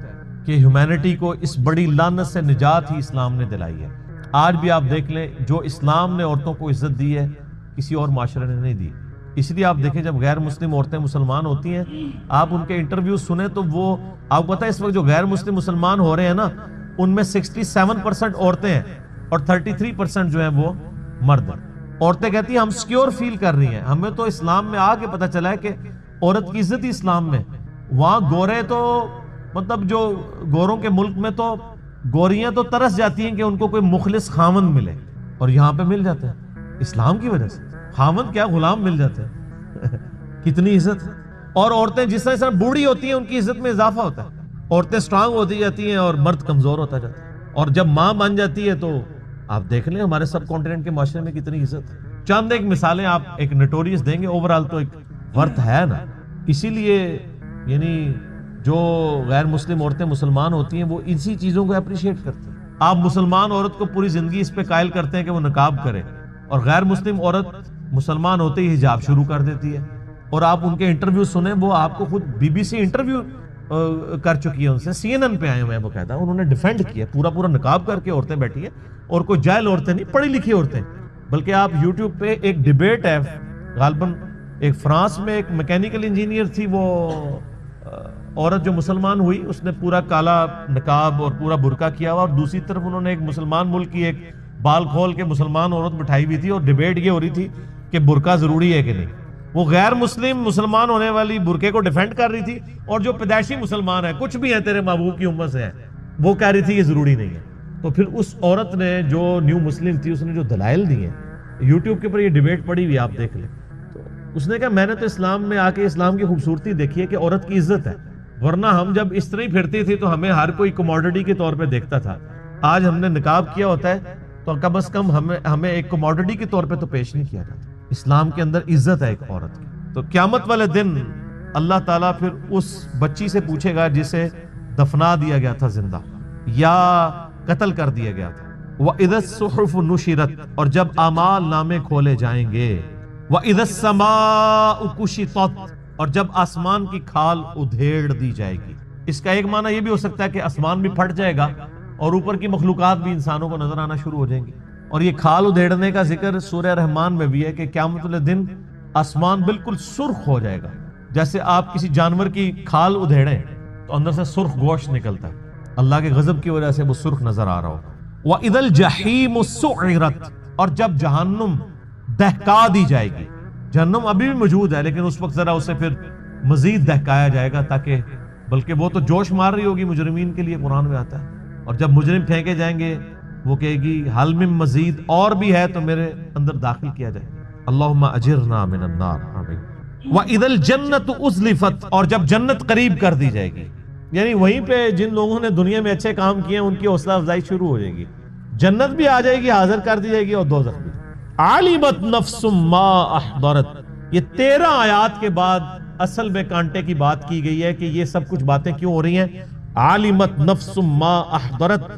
Speaker 1: کہ ہیومینٹی کو اس بڑی لعنت سے نجات ہی اسلام نے دلائی ہے. آج بھی آپ دیکھ لیں جو اسلام نے عورتوں کو عزت دی ہے کسی اور معاشرے نے نہیں دی. اس لیے آپ دیکھیں جب غیر مسلم عورتیں مسلمان ہوتی ہیں آپ ان کے انٹرویو سنیں تو وہ آپ کو پتہ ہے اس وقت جو غیر مسلم مسلمان ہو رہے ہیں نا ان میں 67% عورتیں ہیں اور 33% جو ہیں وہ مرد ہیں. عورتیں کہتی ہیں ہم سیکیور فیل کر رہی ہیں, ہمیں تو اسلام میں آ کے پتہ چلا ہے کہ عورت کی عزت ہی اسلام میں. وہاں گورے تو مطلب جو گوروں کے ملک میں تو گوریاں تو ترس جاتی ہیں کہ ان کو کوئی مخلص خاوند ملے, اور یہاں پہ مل جاتے ہیں اسلام کی وجہ سے. خاوند کیا غلام مل جاتے ہیں. کتنی عزت ہے. اور عورتیں جس طرح بوڑھی ہوتی ہیں ان کی عزت میں اضافہ ہوتا ہے، عورتیں سٹرانگ ہوتی جاتی ہیں اور مرد کمزور ہوتا جاتا ہے، اور جب ماں بن جاتی ہے تو آپ دیکھ لیں ہمارے سب کانٹیننٹ کے معاشرے میں کتنی عزت ہے۔ چند ایک مثالیں آپ ایک نوٹوریس دیں گے، اوورال تو ایک ورتھ ہے نا۔ اسی لیے یعنی جو غیر مسلم عورتیں مسلمان ہوتی ہیں وہ اسی چیزوں کو اپریشیٹ کرتی ہیں۔ آپ مسلمان عورت کو پوری زندگی اس پہ قائل کرتے ہیں کہ وہ نقاب کرے، اور غیر مسلم عورت مسلمان ہوتے ہی حجاب شروع کر دیتی ہے، اور آپ ان کے انٹرویو سنیں، وہ آپ کو خود بی بی سی انٹرویو کر چکی ہے ان سے، سی این این پہ آئے ہوئے ہیں، باقاعدہ انہوں نے ڈیفینڈ کیا، پورا نقاب کر کے عورتیں بیٹھی ہیں، اور کوئی جاہل عورتیں نہیں، پڑھی لکھی عورتیں، بلکہ آپ یوٹیوب پہ ایک ڈیبیٹ ہے، غالباً ایک فرانس میں ایک میکینیکل انجینئر تھی، وہ عورت جو مسلمان ہوئی اس نے پورا کالا نقاب اور پورا برقع کیا ہوا، اور دوسری طرف انہوں نے ایک مسلمان ملک کی ایک بال کھول کے مسلمان عورت بٹھائی ہوئی تھی، اور ڈیبیٹ یہ ہو رہی تھی کہ برقع ضروری ہے کہ نہیں۔ وہ غیر مسلم مسلمان ہونے والی برقعے کو ڈیفینڈ کر رہی تھی، اور جو پیدائشی مسلمان ہے کچھ بھی ہے تیرے محبوب کی امت سے ہے، وہ کہہ رہی تھی یہ ضروری نہیں ہے۔ تو پھر اس عورت نے جو نیو مسلم تھی اس نے جو دلائل دیے ہیں، یوٹیوب کے اوپر یہ ڈیبیٹ پڑی ہوئی آپ دیکھ لیں، تو اس نے کہا میں نے تو اسلام میں آ کے اسلام کی خوبصورتی دیکھی ہے کہ عورت کی عزت ہے، ورنہ ہم جب اس طرح ہی پھرتی تھی تو ہمیں ہر کوئی کموڈٹی کے طور پہ دیکھتا تھا، آج ہم نے نقاب کیا ہوتا ہے تو کم از کم ہمیں ایک کموڈٹی کے طور پہ تو پیش نہیں کیا جاتا۔ اسلام کے اندر عزت ہے ایک عورت کی۔ تو قیامت والے دن اللہ تعالیٰ پھر اس بچی سے پوچھے گا جسے دفنا دیا گیا تھا زندہ یا قتل کر دیا گیا تھا، وَإِذَا الصُّحُفُ نُشِرَتْ، اور جب اعمال نامے کھولے جائیں گے، وَإِذَا السَّمَاءُ كُشِطَتْ، اور جب آسمان کی کھال ادھیڑ دی جائے گی۔ اس کا ایک معنی یہ بھی ہو سکتا ہے کہ آسمان بھی پھٹ جائے گا اور اوپر کی مخلوقات بھی انسانوں کو نظر آنا شروع ہو جائیں گی۔ اور یہ کھال ادھیڑنے کا ذکر سورہ رحمان میں بھی ہے کہ قیامت والے دن آسمان بالکل سرخ ہو جائے گا، جیسے آپ کسی جانور کی کھال ادھیڑیں تو اندر سے سرخ گوشت نکلتا ہے، اللہ کے غضب کی وجہ سے وہ سرخ نظر آ رہا ہو۔ وَإِذَا الْجَحِيمُ سُعِّرَتْ، اور جب جہنم دہکا دی جائے گی۔ جہنم ابھی بھی موجود ہے لیکن اس وقت ذرا اسے پھر مزید دہکایا جائے گا، تاکہ بلکہ وہ تو جوش مار رہی ہوگی مجرمین کے لیے، قرآن میں آتا ہے، اور جب مجرم پھینکے جائیں گے وہ کہے گی حل من مزید، اور بھی ہے تو میرے اندر داخل کیا جائے۔ اللہم اجرنا من النار، آمین۔ وَإِذَا الْجَنَّةُ أُزْلِفَتْ، اور جب جنت قریب کر دی جائے گی، یعنی وہیں پہ جن لوگوں نے دنیا میں اچھے کام کیے ہیں ان کی حوصلہ افزائی شروع ہو جائے گی، جنت بھی آ جائے گی، حاضر کر دی جائے گی، اور دوزخ بھی۔ عَلِمَتْ نَفْسٌ مَّا أَحْضَرَتْ، یہ 13 آیات کے بعد اصل میں کانٹے کی بات کی گئی ہے کہ یہ سب کچھ باتیں کیوں ہو رہی ہیں۔ عَلِمَتْ نَفْسٌ مَّا أَحْضَرَتْ،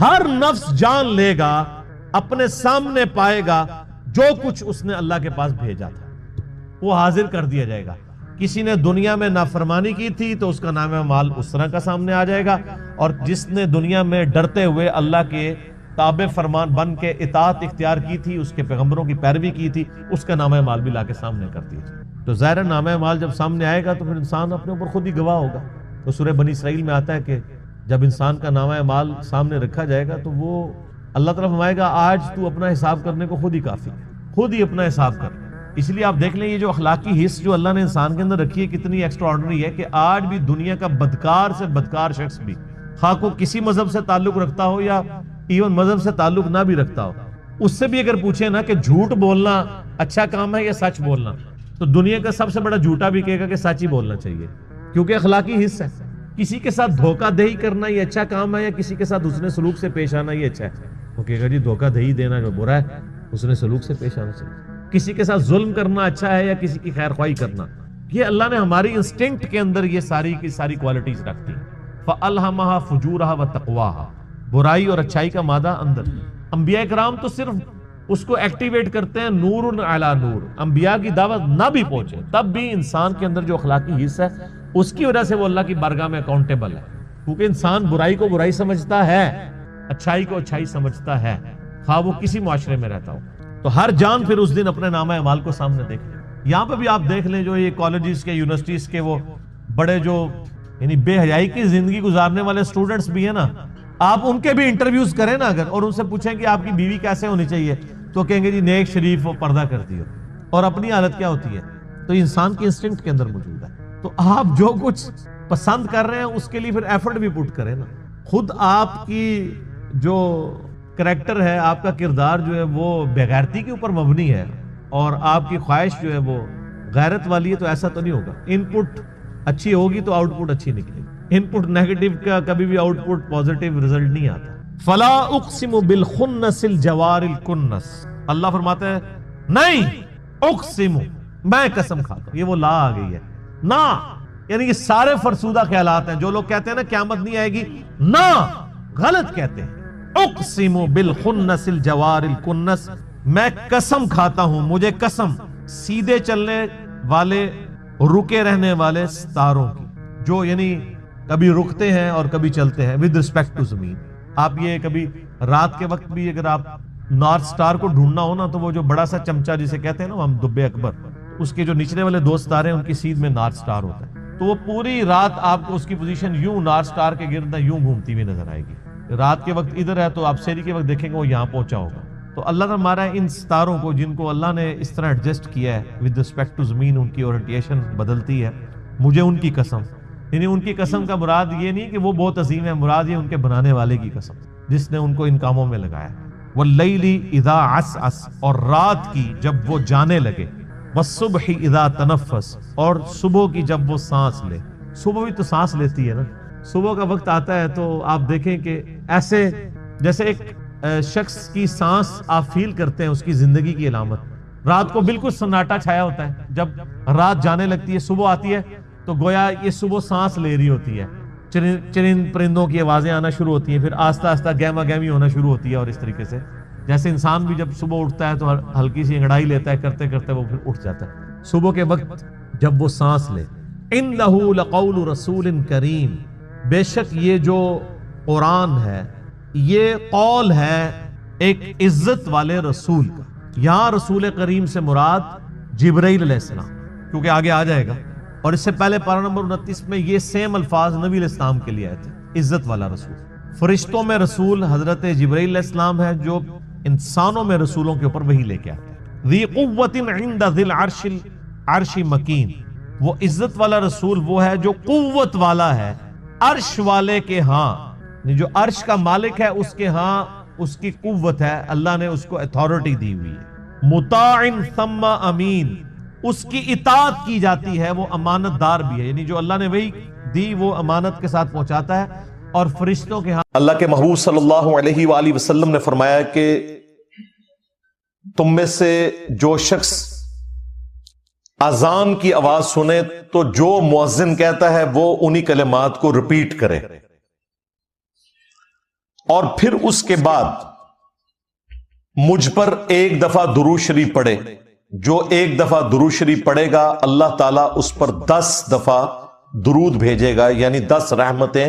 Speaker 1: ہر نفس جان لے گا، اپنے سامنے پائے گا جو کچھ اس نے اللہ کے پاس بھیجا تھا، وہ حاضر کر دیا جائے گا۔ کسی نے دنیا میں نافرمانی کی تھی تو اس کا نام مال اس طرح کا سامنے آ جائے گا، اور جس نے دنیا میں ڈرتے ہوئے اللہ کے تابع فرمان بن کے اطاعت اختیار کی تھی، اس کے پیغمبروں کی پیروی کی تھی، اس کا نام مال بھی لا کے سامنے کر دیا جائے۔ تو ظاہر نام مال جب سامنے آئے گا تو پھر انسان اپنے اوپر خود ہی گواہ ہوگا۔ تو سورہ بنی اسرائیل میں آتا ہے کہ جب انسان کا نام مال سامنے رکھا جائے گا تو وہ اللہ تعالیٰ فرمائے گا آج تو اپنا حساب کرنے کو خود ہی کافی ہے، خود ہی اپنا حساب کر۔ اس لیے آپ دیکھ لیں یہ جو اخلاقی حص جو اللہ نے انسان کے اندر رکھی ہے کتنی ایکسٹرا آرڈنری ہے، کہ آج بھی دنیا کا بدکار سے بدکار شخص بھی، خواہ کو کسی مذہب سے تعلق رکھتا ہو یا ایون مذہب سے تعلق نہ بھی رکھتا ہو، اس سے بھی اگر پوچھیں نا کہ جھوٹ بولنا اچھا کام ہے یا سچ بولنا، تو دنیا کا سب سے بڑا جھوٹا بھی کہے گا کہ سچ ہی بولنا چاہیے، کیونکہ اخلاقی حص ہے۔ کسی کے ساتھ دھوکہ دہی کرنا یہ اچھا کام ہے یا کسی کے ساتھ حسن سلوک سے پیش آنا یہ اچھا ہے؟ وہ کہے گا جی دھوکہ دہی دینا جو برا ہے، حسن سلوک سے پیش آنا چاہیے۔ کسی کے ساتھ ظلم کرنا اچھا ہے یا کسی کی خیر خواہی کرنا؟ یہ اللہ نے ہماری انسٹنکٹ کے اندر یہ ساری کی ساری کوالٹیز رکھتی ہیں۔ فَأَلْهَمَهَا فُجُورَهَا وَتَقْوَاهَا، برائی اور اچھائی کا مادہ اندر۔ انبیاء کرام تو صرف اس کو ایکٹیویٹ کرتے ہیں نور علی نور، انبیاء کی دعوت نہ بھی پہنچے تب بھی انسان کے اندر جو اخلاقی حصہ ہے اس کی وجہ سے وہ اللہ کی بارگاہ میں اکاؤنٹیبل ہے، کیونکہ انسان برائی کو برائی سمجھتا ہے، اچھائی کو اچھائی سمجھتا ہے، خواہ وہ کسی معاشرے میں رہتا ہو۔ تو ہر جان پھر اس دن اپنے نامہ اعمال کو سامنے دیکھ لیں۔ یہاں پہ بھی آپ دیکھ لیں جو یہ کالجز کے یونیورسٹیز کے وہ بڑے جو یعنی بے حیائی کی زندگی گزارنے والے سٹوڈنٹس بھی ہیں نا، آپ ان کے بھی انٹرویوز کریں نا اگر، اور ان سے پوچھیں کہ آپ کی بیوی کیسے ہونی چاہیے، تو کہیں گے جی نیک شریف و پردہ کرتی ہو، اور اپنی حالت کیا ہوتی ہے؟ تو انسان کی انسٹنکٹ کے اندر موجود ہے۔ تو آپ جو کچھ پسند کر رہے ہیں اس کے لیے پھر ایفرٹ بھی پٹ کریں نا۔ خود آپ کی جو کریکٹر ہے، آپ کا کردار جو ہے وہ بے غیرتی کے اوپر مبنی ہے، اور آپ کی خواہش جو ہے وہ غیرت والی ہے تو ایسا تو نہیں ہوگا، ان پٹ اچھی ہوگی تو آؤٹ پٹ اچھی نکلے گی، ان پٹ نیگیٹو کا کبھی بھی آؤٹ پٹ پازیٹیو رزلٹ نہیں آتا۔ فلا اقسم بالخنس الجوار الکنس، اللہ فرماتا ہے نہیں اقسم، میں قسم کھاتا ہوں، یہ وہ لا آ گئی ہے نا، یعنی یہ سارے فرسودہ خیالات ہیں جو لوگ کہتے ہیں نا قیامت نہیں آئے گی، نا غلط کہتے ہیں۔ اقسم بالخنس الجوار الکنس، میں قسم کھاتا ہوں، مجھے قسم سیدھے چلنے والے رکے رہنے والے ستاروں کی، جو یعنی کبھی رکتے ہیں اور کبھی چلتے ہیں ود رسپیکٹ ٹو زمین۔ آپ یہ کبھی رات کے وقت بھی اگر آپ نارتھ سٹار کو ڈھونڈنا ہو نا تو وہ جو بڑا سا چمچا جسے کہتے ہیں نا ہم دبے اکبر، اس کے جو نچلے والے دو ستارے ہیں ان کی سیدھ میں نارتھ سٹار ہوتا ہے، تو وہ پوری رات آپ کو اس کی پوزیشن یوں نارتھ سٹار کے گرد یوں گھومتی ہوئی نظر آئے گی۔ رات کے وقت ادھر ہے تو آپ سحری کے وقت دیکھیں گے وہ یہاں پہنچا ہوگا۔ تو اللہ نے ہمارا ان ستاروں کو جن کو اللہ نے اس طرح ایڈجسٹ کیا ہے ود رسپیکٹ ٹو زمین، ان کی اورینٹیشن بدلتی ہے، مجھے ان کی قسم، یعنی ان کی قسم کا مراد یہ نہیں کہ وہ بہت عظیم ہے، مراد یہ ان کے بنانے والے کی قسم جس نے ان کو ان کاموں میں لگایا۔ واللیل اذا عسعس، اور رات کی جب وہ جانے لگے، والصبح اذا تنفس، اور صبح کی جب وہ سانس لے۔ صبح بھی تو سانس لیتی ہے نا، صبح کا وقت آتا ہے تو آپ دیکھیں کہ ایسے جیسے ایک شخص کی سانس آپ فیل کرتے ہیں اس کی زندگی کی علامت، رات کو بالکل سناٹا چھایا ہوتا ہے، جب رات جانے لگتی ہے صبح آتی ہے تو گویا یہ صبح سانس لے رہی ہوتی ہے، چرند پرندوں کی آوازیں آنا شروع ہوتی ہیں، پھر آہستہ آہستہ گہما گہمی ہونا شروع ہوتی ہے، اور اس طریقے سے جیسے انسان بھی جب صبح اٹھتا ہے تو ہلکی سی انگڑائی لیتا ہے، کرتے کرتے وہ پھر اٹھ جاتا ہے۔ صبح کے وقت جب وہ سانس لے، انہ لقول رسول کریم، بے شک یہ جو قرآن ہے یہ قول ہے ایک عزت والے رسول کا۔ یہاں رسول کریم سے مراد جبرائیل علیہ السلام، کیونکہ آگے آ جائے گا، اور اس سے پہلے پارہ نمبر 29 میں یہ سیم الفاظ نبی علیہ السلام کے لیے آئے تھے، عزت والا رسول۔ فرشتوں میں رسول حضرت جبرائیل علیہ السلام ہے جو انسانوں میں رسولوں کے اوپر وحی لے کے آتے ہیں۔ ذی قوت عند ذی العرش مکین، وہ عزت والا رسول وہ ہے جو قوت والا ہے عرش والے کے ہاں، جو عرش کا مالک ہے اس کے ہاں اس کی قوت ہے، اللہ نے اس کو اتھارٹی دی ہوئی ہے۔ مطاع ثم امین، اس کی اطاعت کی جاتی ہے، وہ امانت دار بھی ہے، یعنی جو اللہ نے وہی دی وہ امانت کے ساتھ پہنچاتا ہے، اور فرشتوں کے ہاں۔
Speaker 2: اللہ کے محبوب صلی اللہ علیہ وآلہ وسلم نے فرمایا کہ تم میں سے جو شخص اذان کی آواز سنے تو جو مؤذن کہتا ہے وہ انہی کلمات کو ریپیٹ کرے، اور پھر اس کے بعد مجھ پر ایک دفعہ درود شریف پڑھے۔ جو ایک دفعہ درود شریف پڑھے گا اللہ تعالیٰ اس پر 10 دفعہ درود بھیجے گا، یعنی 10 رحمتیں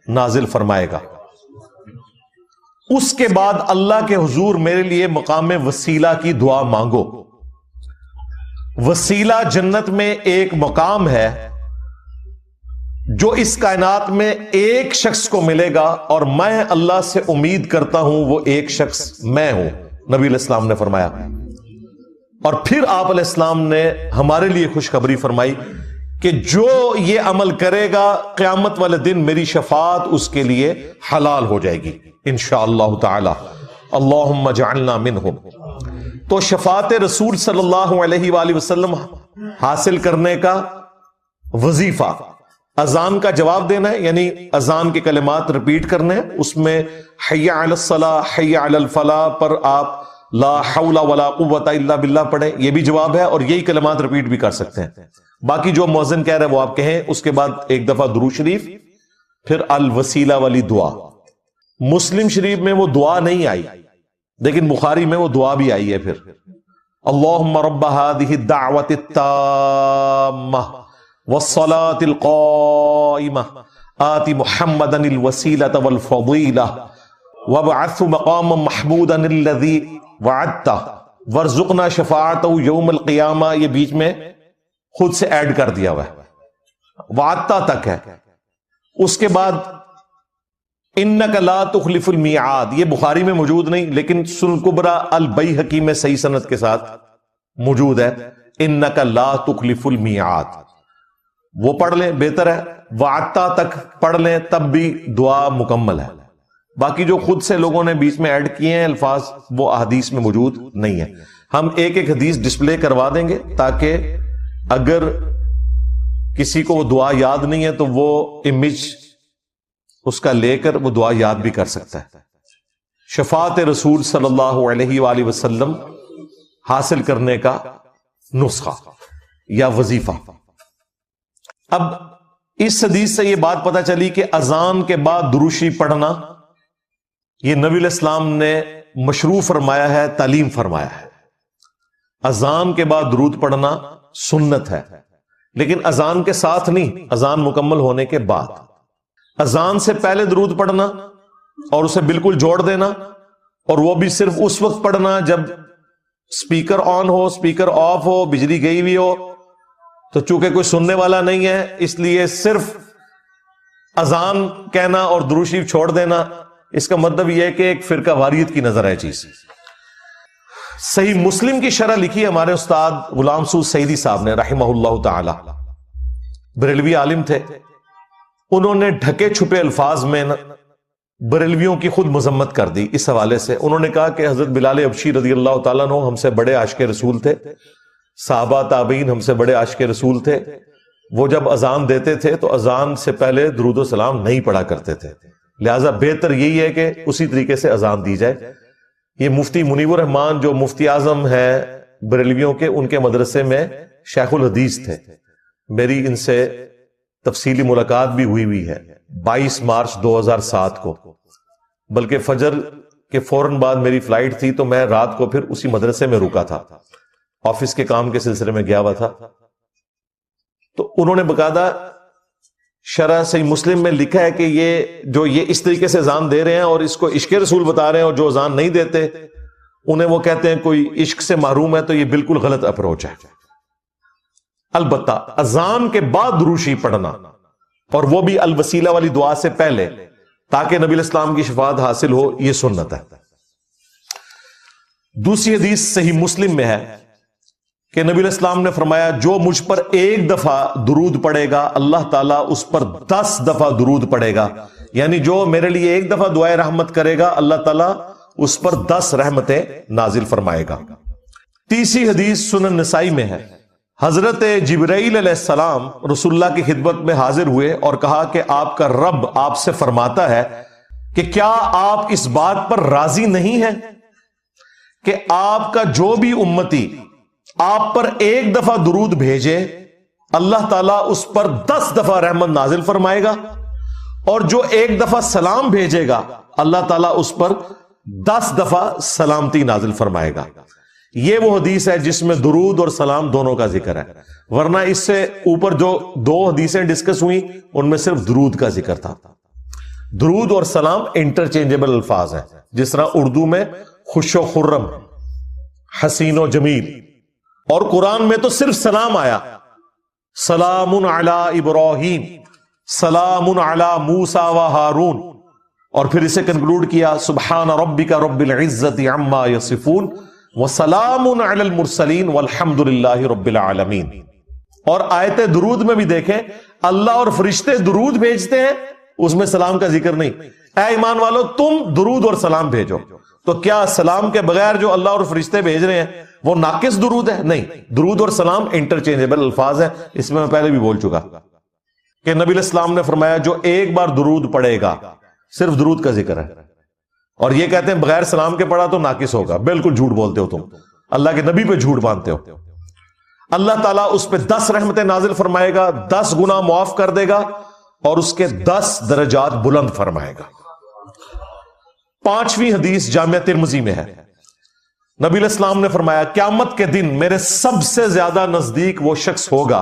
Speaker 2: نازل فرمائے گا۔ اس کے بعد اللہ کے حضور میرے لیے مقام وسیلہ کی دعا مانگو۔ وسیلہ جنت میں ایک مقام ہے جو اس کائنات میں ایک شخص کو ملے گا، اور میں اللہ سے امید کرتا ہوں وہ ایک شخص میں ہوں، نبی علیہ السلام نے فرمایا۔ اور پھر آپ علیہ السلام نے ہمارے لیے خوشخبری فرمائی کہ جو یہ عمل کرے گا قیامت والے دن میری شفاعت اس کے لیے حلال ہو جائے گی انشاءاللہ تعالی، اللہم اجعلنا منہم۔ تو شفاعت رسول صلی اللہ علیہ وآلہ وسلم حاصل کرنے کا وظیفہ اذان کا جواب دینا ہے، یعنی اذان کے کلمات ریپیٹ کرنے ہیں، اس میں حی علی الصلاۃ حی علی الفلاح پر آپ لا حول ولا قوت الا باللہ پڑھیں، یہ بھی جواب ہے، اور یہی کلمات ریپیٹ بھی کر سکتے ہیں۔ باقی جو مؤذن کہہ رہے ہیں وہ آپ کہیں، اس کے بعد ایک دفعہ درود شریف، پھر الوسیلہ والی دعا۔ مسلم شریف میں وہ دعا نہیں آئی، لیکن بخاری میں وہ دعا بھی آئی ہے۔ پھر اللہم رب هذه الدعوة التامة والصلاة القائمة آت محمدا الوسیلة والفضیلة وابعثه مقاما محمودا الذی وعدتہ وارزقنا شفاعتہ یوم القیامہ، یہ بیچ میں خود سے ایڈ کر دیا ہوا ہے، وعدتہ تک ہے۔ اس کے بعد انک لا تخلف المیعاد، یہ بخاری میں موجود نہیں لیکن سنن کبریٰ البیہقی میں صحیح سند کے ساتھ موجود ہے، انک لا تخلف المیعاد، وہ پڑھ لیں بہتر ہے، وعدتہ تک پڑھ لیں تب بھی دعا مکمل ہے۔ باقی جو خود سے لوگوں نے بیچ میں ایڈ کیے ہیں الفاظ وہ احادیث میں موجود نہیں ہے۔ ہم ایک ایک حدیث ڈسپلے کروا دیں گے تاکہ اگر کسی کو وہ دعا یاد نہیں ہے تو وہ امیج اس کا لے کر وہ دعا یاد بھی کر سکتا ہے. شفاعت رسول صلی اللہ علیہ وآلہ وسلم حاصل کرنے کا نسخہ یا وظیفہ. اب اس حدیث سے یہ بات پتہ چلی کہ اذان کے بعد درود شریف پڑھنا یہ نبی علیہ السلام نے مشروع فرمایا ہے، تعلیم فرمایا ہے. اذان کے بعد درود پڑھنا سنت ہے، لیکن اذان کے ساتھ نہیں، اذان مکمل ہونے کے بعد. اذان سے پہلے درود پڑھنا اور اسے بالکل جوڑ دینا، اور وہ بھی صرف اس وقت پڑھنا جب سپیکر آن ہو، سپیکر آف ہو، بجلی گئی ہوئی ہو. تو چونکہ کوئی سننے والا نہیں ہے اس لیے صرف اذان کہنا اور درود شریف چھوڑ دینا، اس کا مطلب یہ ہے کہ ایک فرقہ واریت کی نظر ہے چیز. صحیح مسلم کی شرح لکھی ہمارے استاد غلام سعود سعیدی صاحب نے رحمہ اللہ تعالی، بریلوی عالم تھے. انہوں نے ڈھکے چھپے الفاظ میں بریلویوں کی خود مذمت کر دی. اس حوالے سے انہوں نے کہا کہ حضرت بلال حبشی رضی اللہ تعالیٰ عنہ ہم سے بڑے عاشق رسول تھے، صحابہ تابعین ہم سے بڑے عاشق رسول تھے. وہ جب اذان دیتے تھے تو اذان سے پہلے درود و سلام نہیں پڑھا کرتے تھے، لہٰذا بہتر یہی ہے کہ اسی طریقے سے اذان دی جائے. یہ مفتی منیب الرحمان جو مفتی اعظم ہے بریلویوں کے، ان کے مدرسے میں شیخ الحدیث تھے. میری ان سے تفصیلی ملاقات بھی ہوئی ہے 22 مارچ 2007 کو، بلکہ فجر کے فوراً بعد میری فلائٹ تھی تو میں رات کو پھر اسی مدرسے میں رکا تھا، آفس کے کام کے سلسلے میں گیا ہوا تھا. تو انہوں نے باقاعدہ شرح صحیح مسلم میں لکھا ہے کہ یہ اس طریقے سے اذان دے رہے ہیں اور اس کو عشق رسول بتا رہے ہیں، اور جو اذان نہیں دیتے انہیں وہ کہتے ہیں کوئی عشق سے محروم ہے. تو یہ بالکل غلط اپروچ ہے. البتہ اذان کے بعد درود شریف پڑھنا، اور وہ بھی الوسیلہ والی دعا سے پہلے، تاکہ نبی علیہ السلام کی شفاعت حاصل ہو، یہ سنت ہے. دوسری حدیث صحیح مسلم میں ہے کہ نبی علیہ السلام نے فرمایا جو مجھ پر ایک دفعہ درود پڑے گا اللہ تعالیٰ اس پر 10 دفعہ درود پڑے گا. یعنی جو میرے لیے ایک دفعہ دعائے رحمت کرے گا اللہ تعالیٰ اس پر 10 رحمتیں نازل فرمائے گا. تیسری حدیث سنن نسائی میں ہے، حضرت جبرائیل علیہ السلام رسول اللہ کی خدمت میں حاضر ہوئے اور کہا کہ آپ کا رب آپ سے فرماتا ہے کہ کیا آپ اس بات پر راضی نہیں ہیں کہ آپ کا جو بھی امتی آپ پر ایک دفعہ درود بھیجے اللہ تعالیٰ اس پر 10 دفعہ رحمت نازل فرمائے گا، اور جو ایک دفعہ سلام بھیجے گا اللہ تعالیٰ اس پر 10 دفعہ سلامتی نازل فرمائے گا. یہ وہ حدیث ہے جس میں درود اور سلام دونوں کا ذکر ہے، ورنہ اس سے اوپر جو 2 حدیثیں ڈسکس ہوئی ان میں صرف درود کا ذکر تھا. درود اور سلام انٹرچینجبل الفاظ ہیں، جس طرح اردو میں خوش و خرم، حسین و جمیل، اور قرآن میں تو صرف سلام آیا، سلام علی ابراہیم، سلام علی موسیٰ و ہارون، اور پھر اسے کنکلوڈ کیا سبحان ربک رب العزت عما یصفون وسلام علی المرسلین والحمد للہ رب العالمین. اور آیت درود میں بھی دیکھیں اللہ اور فرشتے درود بھیجتے ہیں، اس میں سلام کا ذکر نہیں. اے ایمان والو تم درود اور سلام بھیجو. تو کیا سلام کے بغیر جو اللہ اور فرشتے بھیج رہے ہیں وہ ناقص درود ہے؟ نہیں، درود اور سلام انٹرچینجبل الفاظ ہیں. اس میں پہلے بھی بول چکا کہ نبی علیہ السلام نے فرمایا جو ایک بار درود پڑھے گا، صرف درود کا ذکر ہے، اور یہ کہتے ہیں بغیر سلام کے پڑھا تو ناقص ہوگا. بالکل جھوٹ بولتے ہو تم، اللہ کے نبی پہ جھوٹ باندھتے ہو. اللہ تعالیٰ اس پہ 10 رحمتیں نازل فرمائے گا، 10 گناہ معاف کر دے گا، اور اس کے 10 درجات بلند فرمائے گا. 5ویں حدیث جامعہ ترمذی میں ہے، نبی علیہ السلام نے فرمایا قیامت کے دن میرے سب سے زیادہ نزدیک وہ شخص ہوگا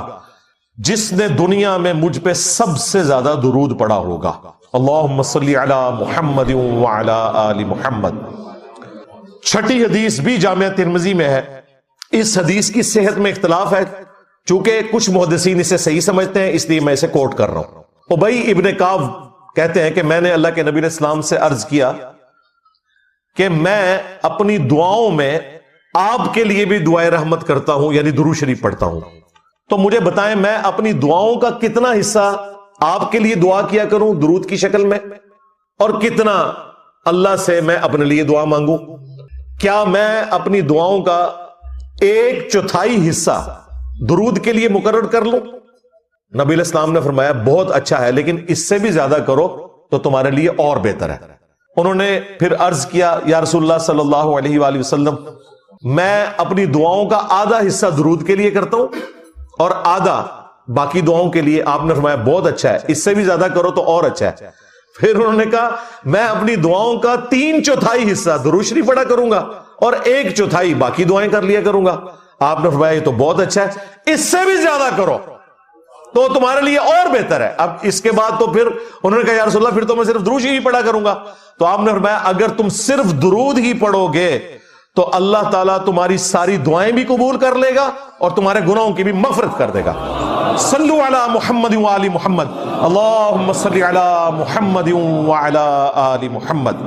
Speaker 2: جس نے دنیا میں مجھ پہ سب سے زیادہ درود پڑھا ہوگا. اللہم صلی علی محمد وعلی آل محمد. 6ٹھی حدیث بھی جامعہ ترمذی میں ہے. اس حدیث کی صحت میں اختلاف ہے، چونکہ کچھ محدثین اسے صحیح سمجھتے ہیں، اس لیے میں اسے کوٹ کر رہا ہوں. ابی ابن کعب کہتے ہیں کہ میں نے اللہ کے نبی علیہ السلام سے عرض کیا کہ میں اپنی دعاؤں میں آپ کے لیے بھی دعائے رحمت کرتا ہوں، یعنی درود شریف پڑھتا ہوں. تو مجھے بتائیں میں اپنی دعاؤں کا کتنا حصہ آپ کے لیے دعا کیا کروں درود کی شکل میں، اور کتنا اللہ سے میں اپنے لیے دعا مانگوں؟ کیا میں اپنی دعاؤں کا 1/4 حصہ درود کے لیے مقرر کر لوں؟ نبی علیہ السلام نے فرمایا بہت اچھا ہے، لیکن اس سے بھی زیادہ کرو تو تمہارے لیے اور بہتر ہے۔ انہوں نے پھر عرض کیا یا رسول اللہ صلی اللہ علیہ وآلہ وسلم، میں اپنی دعاؤں کا آدھا حصہ درود کے لیے کرتا ہوں اور آدھا باقی دعاؤں کے لیے۔ آپ نے فرمایا بہت اچھا ہے، اس سے بھی زیادہ کرو تو اور اچھا ہے۔ پھر انہوں نے کہا میں اپنی دعاؤں کا 3/4 حصہ درود شریف پڑھا کروں گا اور 1/4 باقی دعائیں کر لیا کروں گا۔ آپ نے فرمایا یہ تو بہت اچھا ہے، اس سے بھی زیادہ کرو تو تمہارے لیے اور بہتر ہے۔ اب اس کے بعد تو پھر انہوں نے کہا یا رسول اللہ پھر تو میں صرف درود ہی پڑھا کروں گا۔ تو آپ نے فرمایا اگر تم صرف درود ہی پڑھو گے تو اللہ تعالیٰ تمہاری ساری دعائیں بھی قبول کر لے گا اور تمہارے گناہوں کی بھی مغفرت کر دے گا۔ صلو علی محمد و آل محمد، اللہم صلی علی محمد و علی آل محمد۔